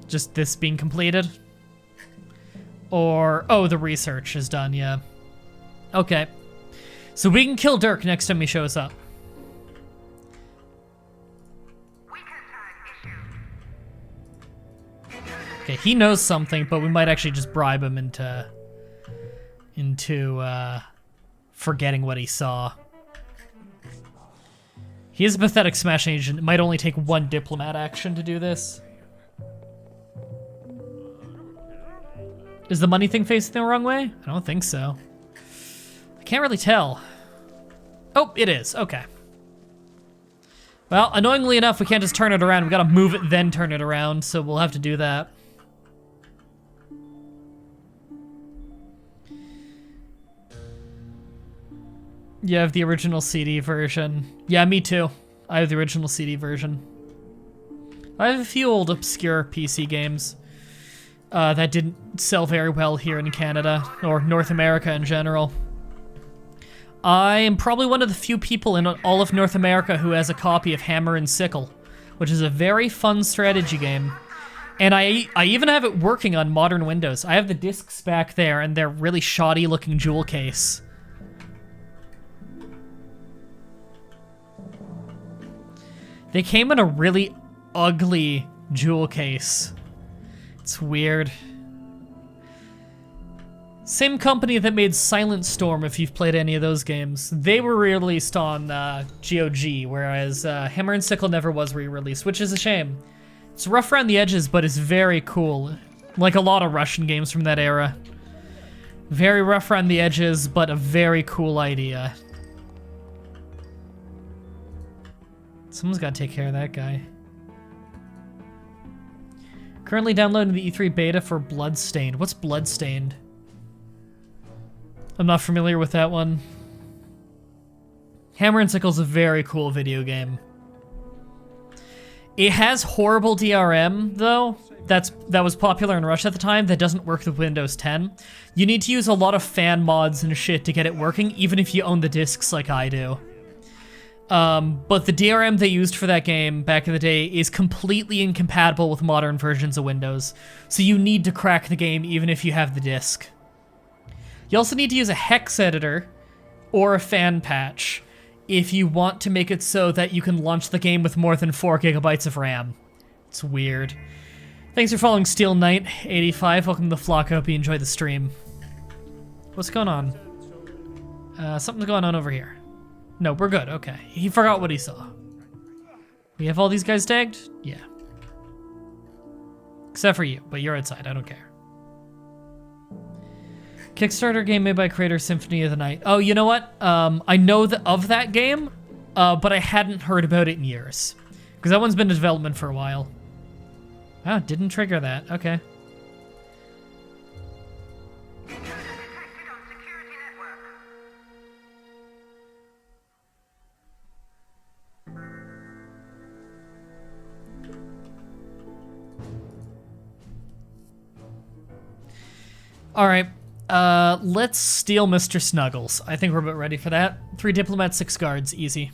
Just this being completed. Or, oh, the research is done, yeah. Okay. So we can kill Dirk next time he shows up. Weekend tag issued. Okay, he knows something, but we might actually just bribe him into forgetting what he saw. He is a pathetic smash agent. It might only take one diplomat action to do this. Is the money thing facing the wrong way? I don't think so. I can't really tell. Oh, it is. Okay. Well, annoyingly enough, we can't just turn it around. We gotta move it, then turn it around, so we'll have to do that. You have the original CD version. Yeah, me too. I have the original CD version. I have a few old obscure PC games that didn't sell very well here in Canada, or North America in general. I am probably one of the few people in all of North America who has a copy of Hammer and Sickle, which is a very fun strategy game. And I even have it working on modern Windows. I have the discs back there, and they're really shoddy looking jewel case. They came in a really ugly jewel case. It's weird. Same company that made Silent Storm, if you've played any of those games. They were released on GOG, whereas Hammer and Sickle never was re-released, which is a shame. It's rough around the edges, but it's very cool. Like a lot of Russian games from that era. Very rough around the edges, but a very cool idea. Someone's got to take care of that guy. Currently downloading the E3 beta for Bloodstained. What's Bloodstained? I'm not familiar with that one. Hammer and Sickle's a very cool video game. It has horrible DRM, though. That was popular in Russia at the time. That doesn't work with Windows 10. You need to use a lot of fan mods and shit to get it working, even if you own the discs like I do. But the DRM they used for that game back in the day is completely incompatible with modern versions of Windows. So you need to crack the game even if you have the disc. You also need to use a hex editor or a fan patch if you want to make it so that you can launch the game with more than 4 gigabytes of RAM. It's weird. Thanks for following Steel Knight 85. Welcome to the flock. I hope you enjoy the stream. What's going on? Something's going on over here. No, we're good. Okay. He forgot what he saw. We have all these guys tagged? Yeah. Except for you, but you're outside. I don't care. Kickstarter game made by creator Symphony of the Night. Oh, you know what? I know of that game, but I hadn't heard about it in years. Because that one's been in development for a while. Oh, didn't trigger that. Okay. Intruder detected on security network. All right. Let's steal Mr. Snuggles. I think we're about ready for that. 3 diplomats, 6 guards, easy.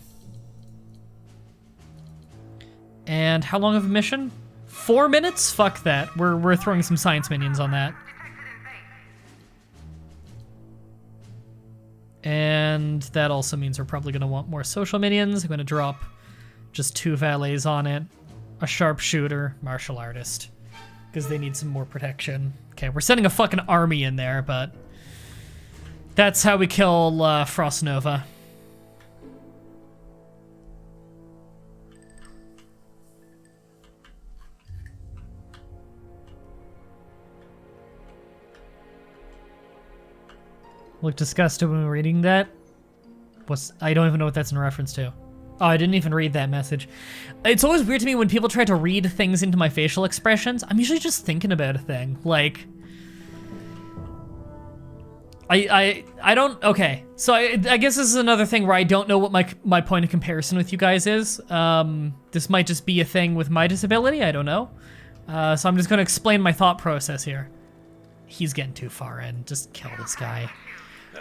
And how long of a mission? 4 minutes? Fuck that. We're throwing some science minions on that. Detected in base. And that also means we're probably going to want more social minions. I'm going to drop just 2 valets on it. A sharpshooter, martial artist. Because they need some more protection. Okay, we're sending a fucking army in there, but... that's how we kill Frost Nova. Look disgusted when we were reading that. I don't even know what that's in reference to. Oh, I didn't even read that message. It's always weird to me when people try to read things into my facial expressions. I'm usually just thinking about a thing. Like, I don't, okay. So I guess this is another thing where I don't know what my point of comparison with you guys is. This might just be a thing with my disability, I don't know. So I'm just gonna explain my thought process here. He's getting too far in, just kill this guy.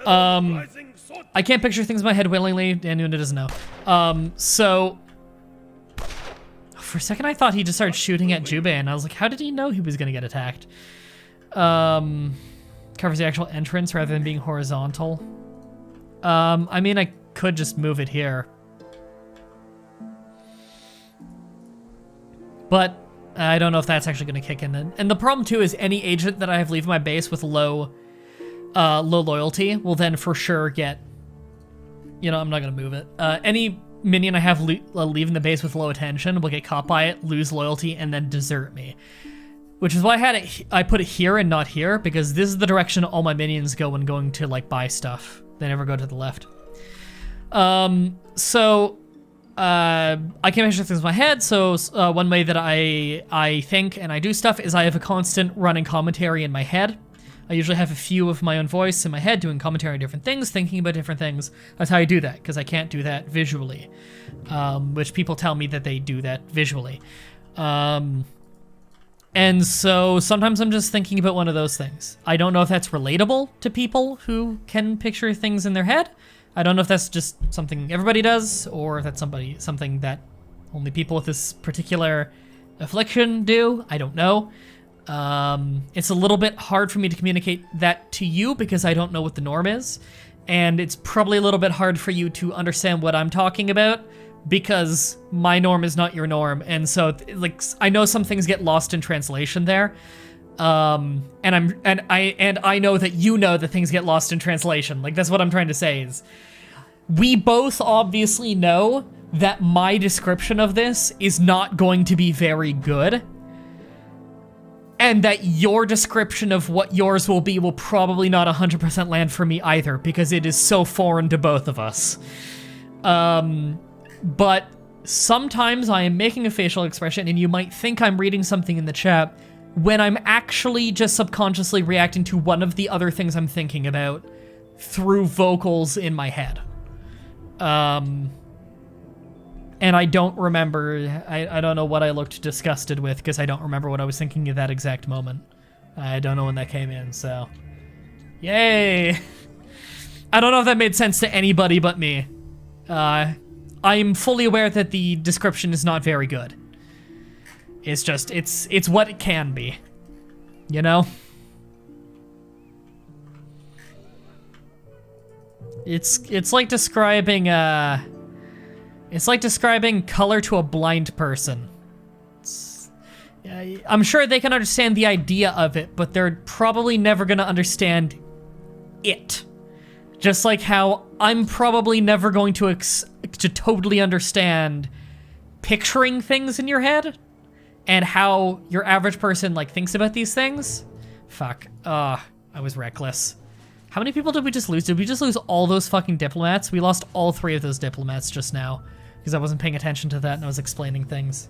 I can't picture things in my head willingly, anyone who doesn't know. So, for a second I thought he just started shooting at Jubei, and I was like, how did he know he was gonna get attacked? Covers the actual entrance rather than being horizontal. I mean, I could just move it here. But I don't know if that's actually gonna kick in. And the problem too is any agent that I have leave my base with low loyalty will then for sure get, you know, I'm not gonna move it. Any minion I have leaving the base with low attention will get caught by it, lose loyalty, and then desert me. Which is why I put it here and not here, because this is the direction all my minions go when going to, like, buy stuff. They never go to the left. I can't picture things in my head, so one way that I think and I do stuff is I have a constant running commentary in my head. I usually have a few of my own voice in my head doing commentary on different things, thinking about different things. That's how I do that, because I can't do that visually. Which people tell me that they do that visually. And so sometimes I'm just thinking about one of those things. I don't know if that's relatable to people who can picture things in their head. I don't know if that's just something everybody does, or if that's something that only people with this particular affliction do. I don't know. It's a little bit hard for me to communicate that to you because I don't know what the norm is. And it's probably a little bit hard for you to understand what I'm talking about because my norm is not your norm. And so, like, I know some things get lost in translation there. And I know that you know that things get lost in translation. Like, that's what I'm trying to say is we both obviously know that my description of this is not going to be very good. And that your description of what yours will be will probably not 100% land for me either, because it is so foreign to both of us. But sometimes I am making a facial expression and you might think I'm reading something in the chat when I'm actually just subconsciously reacting to one of the other things I'm thinking about through vocals in my head. And I don't remember, I don't know what I looked disgusted with because I don't remember what I was thinking at that exact moment. I don't know when that came in, so. Yay! I don't know if that made sense to anybody but me. I'm fully aware that the description is not very good. It's just, it's what it can be. You know? It's like describing, it's like describing color to a blind person. I'm sure they can understand the idea of it, but they're probably never gonna understand it. Just like how I'm probably never going to totally understand picturing things in your head and how your average person like thinks about these things. Fuck. I was reckless. How many people did we just lose? Did we just lose all those fucking diplomats? We lost all 3 of those diplomats just now because I wasn't paying attention to that and I was explaining things.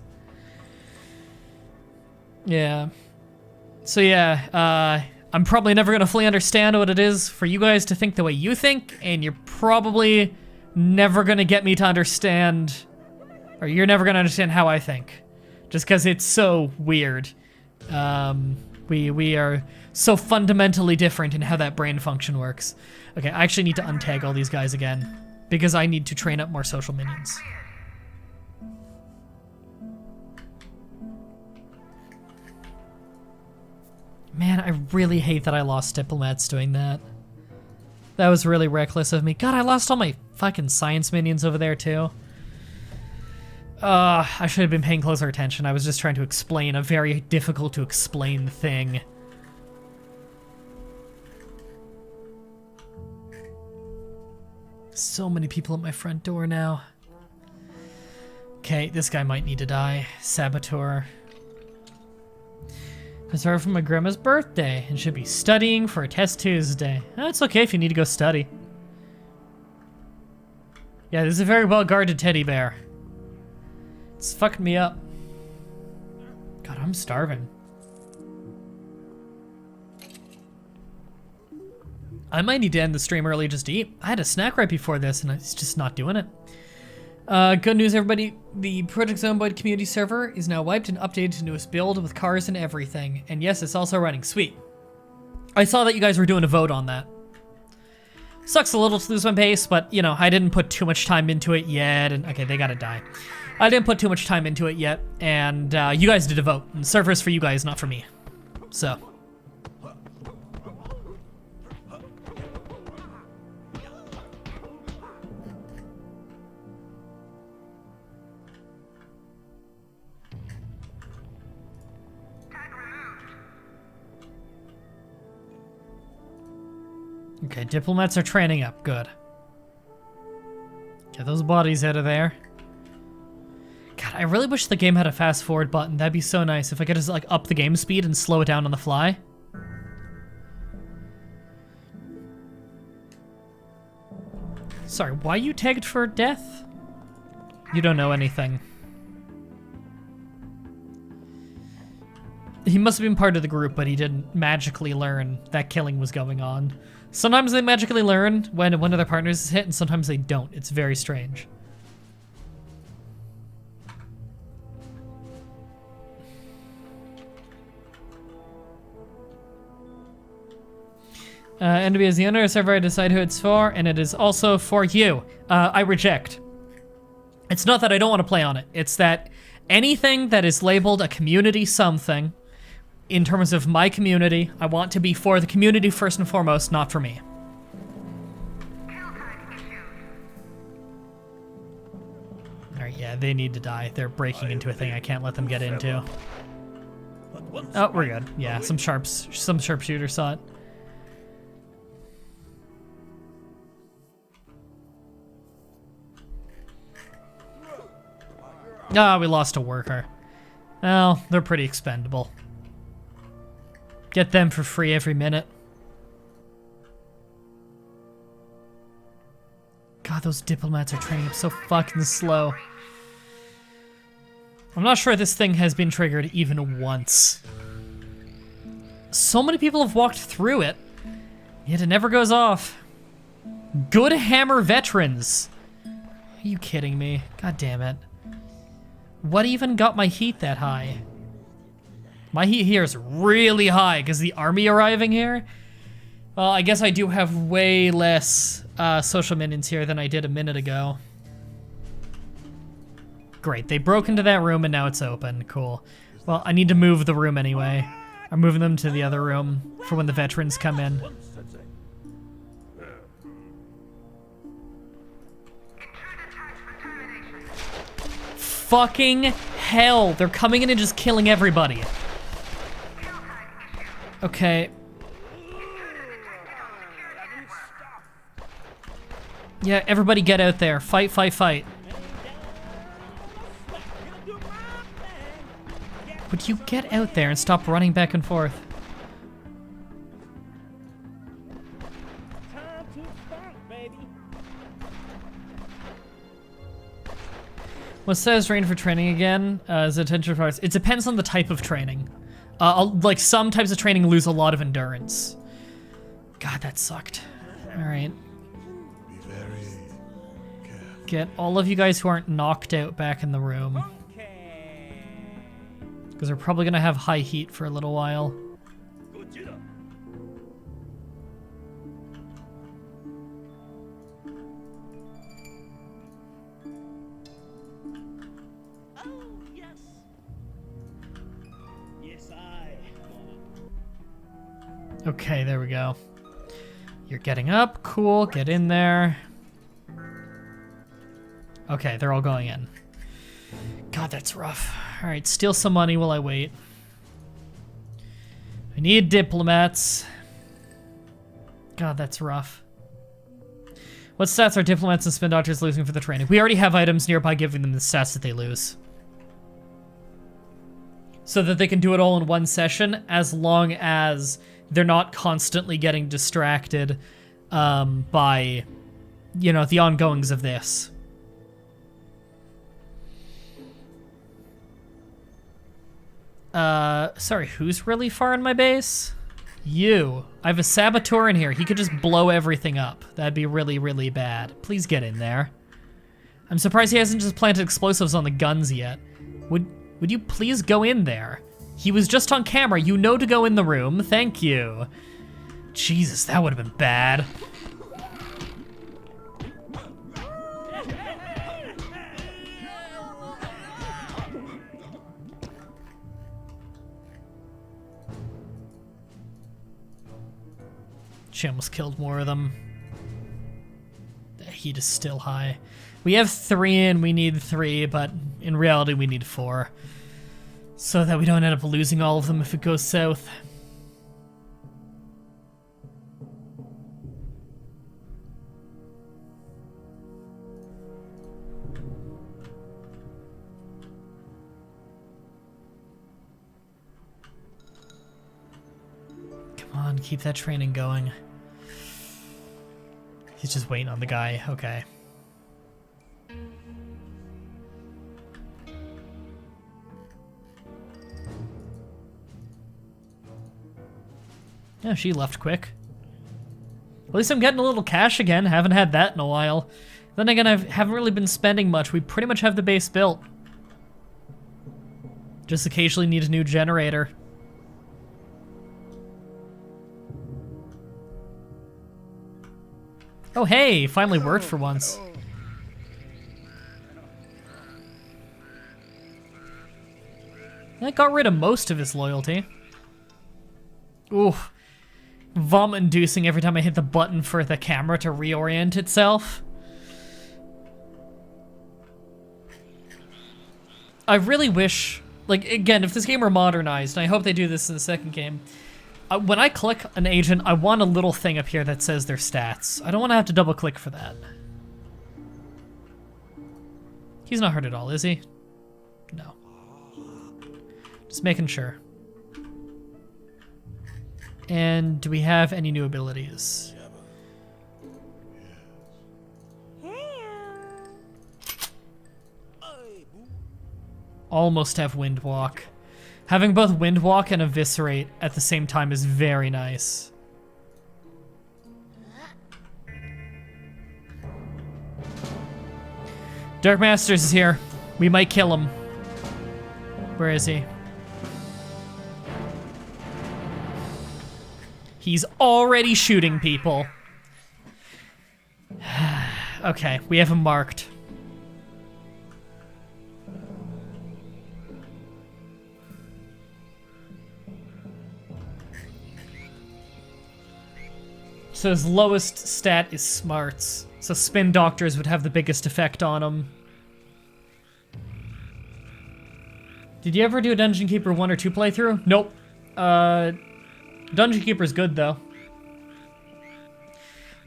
Yeah. So yeah, I'm probably never gonna fully understand what it is for you guys to think the way you think, and you're probably never gonna get me to understand, or you're never gonna understand how I think, just because it's so weird. We are so fundamentally different in how that brain function works. Okay, I actually need to untag all these guys again, because I need to train up more social minions. Man, I really hate that I lost diplomats doing that. That was really reckless of me. God, I lost all my fucking science minions over there, too. I should have been paying closer attention. I was just trying to explain a very difficult to explain thing. So many people at my front door now. Okay, this guy might need to die. Saboteur. Reserved for my grandma's birthday and should be studying for a test Tuesday. It's okay if you need to go study. Yeah, this is a very well-guarded teddy bear. It's fucking me up. God, I'm starving. I might need to end the stream early just to eat. I had a snack right before this and it's just not doing it. Good news, everybody. The Project Zomboid community server is now wiped and updated to newest build with cars and everything. And yes, it's also running. Sweet. I saw that you guys were doing a vote on that. Sucks a little to lose my base, but, you know, I didn't put too much time into it yet. And okay, they gotta die. I didn't put too much time into it yet, and you guys did a vote. And the server's for you guys, not for me. So. Okay, diplomats are training up. Good. Get those bodies out of there. God, I really wish the game had a fast forward button. That'd be so nice if I could just like up the game speed and slow it down on the fly. Sorry, why you tagged for death? You don't know anything. He must have been part of the group, but he didn't magically learn that killing was going on. Sometimes they magically learn when one of their partners is hit, and sometimes they don't. It's very strange. And as the owner of the server, I decide who it's for, and it is also for you. I reject. It's not that I don't want to play on it. It's that anything that is labeled a community something, in terms of my community, I want to be for the community first and foremost, not for me. Alright, yeah, they need to die. They're breaking into a thing I can't let them get into. Oh, we're good. Yeah, some sharpshooter saw it. Ah, we lost a worker. Well, they're pretty expendable. Get them for free every minute. God, those diplomats are training up so fucking slow. I'm not sure this thing has been triggered even once. So many people have walked through it, yet it never goes off. Good hammer veterans. Are you kidding me? God damn it. What even got my heat that high? My heat here is really high because the army arriving here. Well, I guess I do have way less social minions here than I did a minute ago. Great, they broke into that room and now it's open. Cool. Well, I need to move the room anyway. I'm moving them to the other room for when the veterans come in. Fucking hell, they're coming in and just killing everybody. Okay. Yeah, everybody get out there. Fight, fight, fight. Would you get out there and stop running back and forth? What says train for training again? Is attention parts? It depends on the type of training. Like some types of training lose a lot of endurance. God, that sucked. All right. Get all of you guys who aren't knocked out back in the room. Because they're probably gonna have high heat for a little while. Okay, there we go. You're getting up. Cool. Get in there. Okay, they're all going in. God, that's rough. All right, steal some money while I wait. I need diplomats. God, that's rough. What stats are diplomats and spin doctors losing for the training? We already have items nearby giving them the stats that they lose. So that they can do it all in one session, as long as they're not constantly getting distracted by, you know, the ongoings of this. Sorry, who's really far in my base? You. I have a saboteur in here. He could just blow everything up. That'd be really, really bad. Please get in there. I'm surprised he hasn't just planted explosives on the guns yet. Would you please go in there? He was just on camera. You know to go in the room. Thank you. Jesus, that would have been bad. She almost killed more of them. The heat is still high. We have 3 and we need 3, but in reality we need 4. So that we don't end up losing all of them if it goes south. Come on, keep that training going. He's just waiting on the guy. Okay. Yeah, she left quick. At least I'm getting a little cash again. Haven't had that in a while. Then again, I haven't really been spending much. We pretty much have the base built. Just occasionally need a new generator. Oh hey, finally worked for once. That got rid of most of his loyalty. Ooh. Vomit-inducing every time I hit the button for the camera to reorient itself. I really wish, like, again, if this game were modernized, and I hope they do this in the second game, when I click an agent, I want a little thing up here that says their stats. I don't want to have to double click for that. He's not hurt at all, is he? No. Just making sure. And do we have any new abilities? Almost have Wind Walk. Having both Wind Walk and Eviscerate at the same time is very nice. Dark Masters is here. We might kill him. Where is he? He's already shooting people. Okay, we have him marked. So his lowest stat is smarts. So spin doctors would have the biggest effect on him. Did you ever do a Dungeon Keeper 1 or 2 playthrough? Nope. Dungeon Keeper's good though.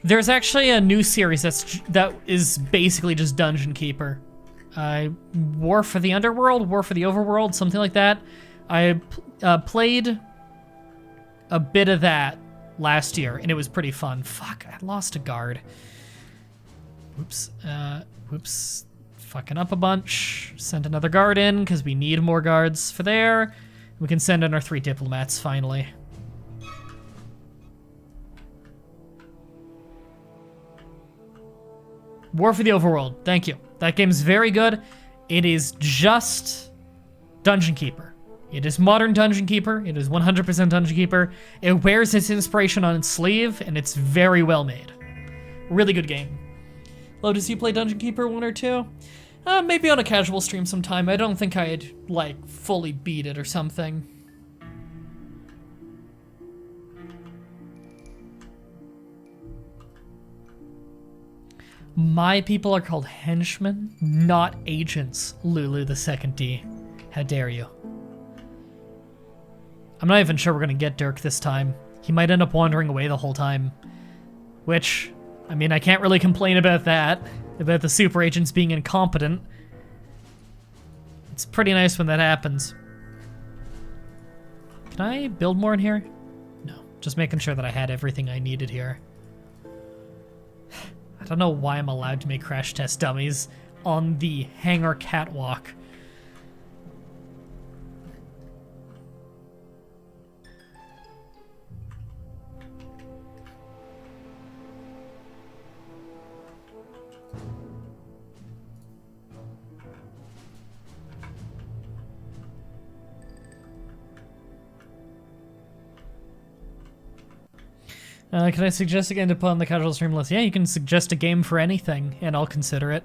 There's actually a new series that is basically just Dungeon Keeper. War for the Underworld, War for the Overworld, something like that. I played a bit of that last year, and it was pretty fun. Fuck, I lost a guard. Whoops. Whoops. Fucking up a bunch. Send another guard in, because we need more guards for there. We can send in our 3 diplomats, finally. War for the Overworld. Thank you. That game's very good. It is just Dungeon Keeper. It is modern Dungeon Keeper. It is 100% Dungeon Keeper. It wears its inspiration on its sleeve, and it's very well made. Really good game. Lotus, you play Dungeon Keeper 1 or 2? Maybe on a casual stream sometime. I don't think I'd, like, fully beat it or something. My people are called henchmen, not agents, Lulu the second D. How dare you? I'm not even sure we're gonna get Dirk this time. He might end up wandering away the whole time. Which, I mean, I can't really complain about that, about the super agents being incompetent. It's pretty nice when that happens. Can I build more in here? No, just making sure that I had everything I needed here. I don't know why I'm allowed to make crash test dummies on the hangar catwalk. Can I suggest again to put on the casual stream list? Yeah, you can suggest a game for anything, and I'll consider it.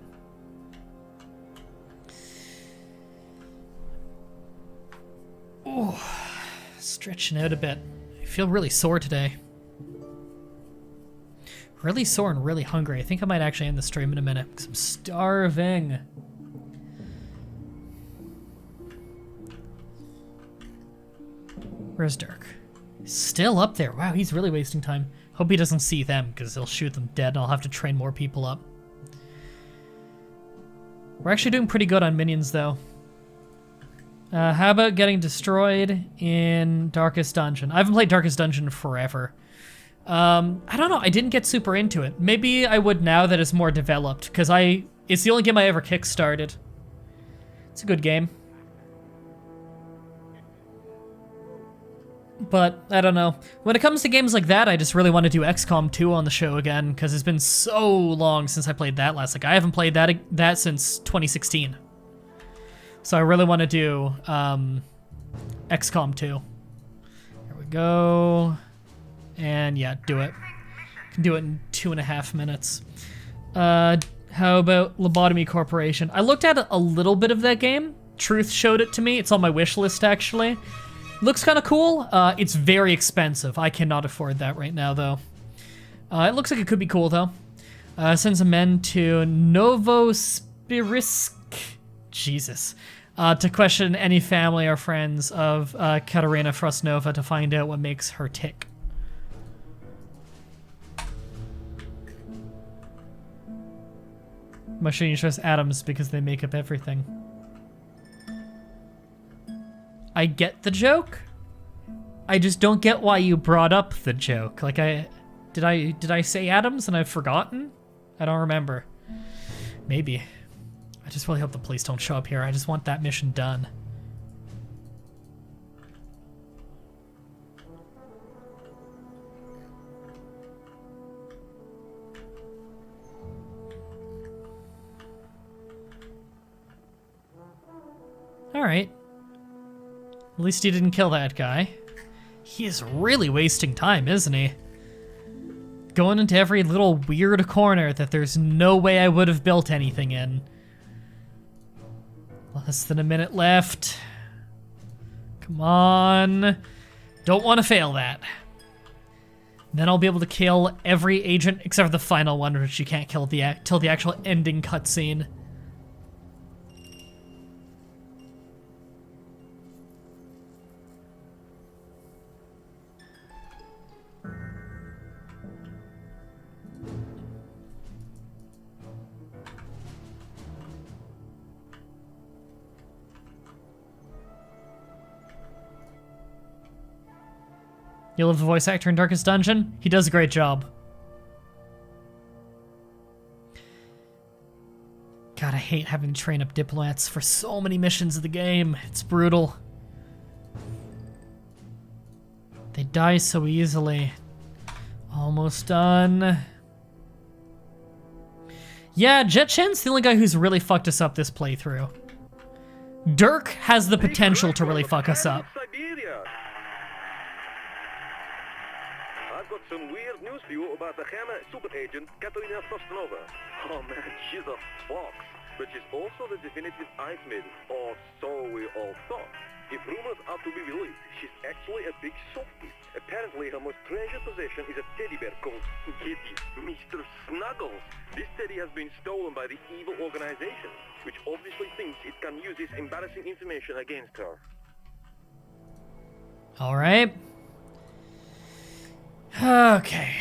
Ooh, stretching out a bit. I feel really sore today. Really sore and really hungry. I think I might actually end the stream in a minute, because I'm starving. Where's Dirk? Still up there. Wow, he's really wasting time. Hope he doesn't see them, because he'll shoot them dead and I'll have to train more people up. We're actually doing pretty good on minions, though. How about getting destroyed in Darkest Dungeon? I haven't played Darkest Dungeon forever. I don't know, I didn't get super into it. Maybe I would now that it's more developed, because it's the only game I ever kickstarted. It's a good game. But, I don't know. When it comes to games like that, I just really want to do XCOM 2 on the show again, because it's been so long since I played that last. Like, I haven't played that since 2016. So I really want to do XCOM 2. There we go. And yeah, do it. Can do it in 2.5 minutes. How about Lobotomy Corporation? I looked at a little bit of that game. Truth showed it to me. It's on my wish list, actually. Looks kind of cool. It's very expensive. I cannot afford that right now, though. It looks like it could be cool, though. Sends a men to Novosibirsk, Jesus, to question any family or friends of Katerina Frostnova to find out what makes her tick. Machine trust atoms because they make up everything. I get the joke. I just don't get why you brought up the joke. Like, did I say atoms and I've forgotten? I don't remember. Maybe. I just really hope the police don't show up here. I just want that mission done. All right. At least he didn't kill that guy. He is really wasting time, isn't he? Going into every little weird corner that there's no way I would have built anything in. Less than a minute left. Come on. Don't want to fail that. Then I'll be able to kill every agent except for the final one, which you can't kill till the actual ending cutscene. You love the voice actor in Darkest Dungeon? He does a great job. God, I hate having to train up diplomats for so many missions of the game. It's brutal. They die so easily. Almost done. Yeah, Jet Shen's the only guy who's really fucked us up this playthrough. Dirk has the potential to really fuck us up. I've got some weird news for you about the Hammer super agent Katerina Frostnova. Oh man, she's a fox, but she's also the definitive ice maiden, or so we all thought. If rumors are to be believed, she's actually a big softie, a apparently her most treasured possession is a teddy bear called Kitty, Mr. Snuggles. This teddy has been stolen by the evil organization, which obviously thinks it can use this embarrassing information against her. All right. Okay.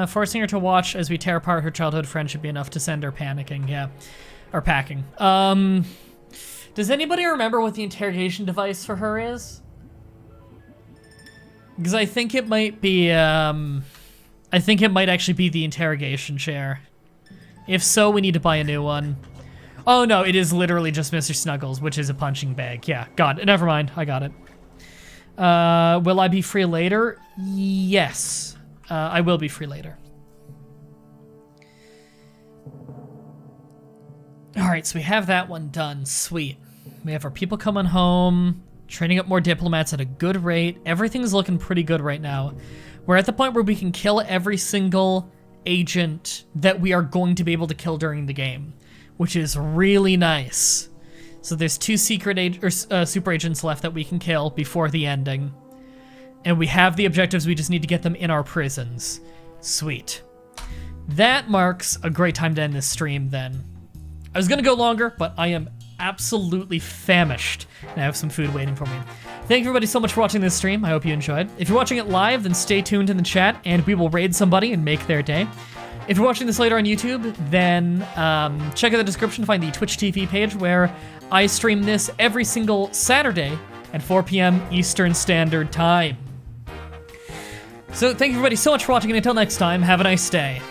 Forcing her to watch as we tear apart her childhood friend should be enough to send her panicking. Yeah. Or packing. Does anybody remember what the interrogation device for her is? Because I think it might be, I think it might actually be the interrogation chair. If so, we need to buy a new one. Oh no, it is literally just Mr. Snuggles, which is a punching bag. Yeah, got it. Never mind, I got it. Will I be free later? Yes, I will be free later. All right, so we have that one done. Sweet. We have our people coming home, training up more diplomats at a good rate. Everything's looking pretty good right now. We're at the point where we can kill every single agent that we are going to be able to kill during the game, which is really nice. So there's 2 secret super agents left that we can kill before the ending. And we have the objectives, we just need to get them in our prisons. Sweet. That marks a great time to end this stream then. I was gonna go longer, but I am absolutely famished, and I have some food waiting for me. Thank you everybody so much for watching this stream. I hope you enjoyed. If you're watching it live, then stay tuned in the chat, and we will raid somebody and make their day. If you're watching this later on YouTube, then check out the description to find the Twitch TV page where I stream this every single Saturday at 4 p.m. Eastern Standard Time. So thank you everybody so much for watching, and until next time, have a nice day.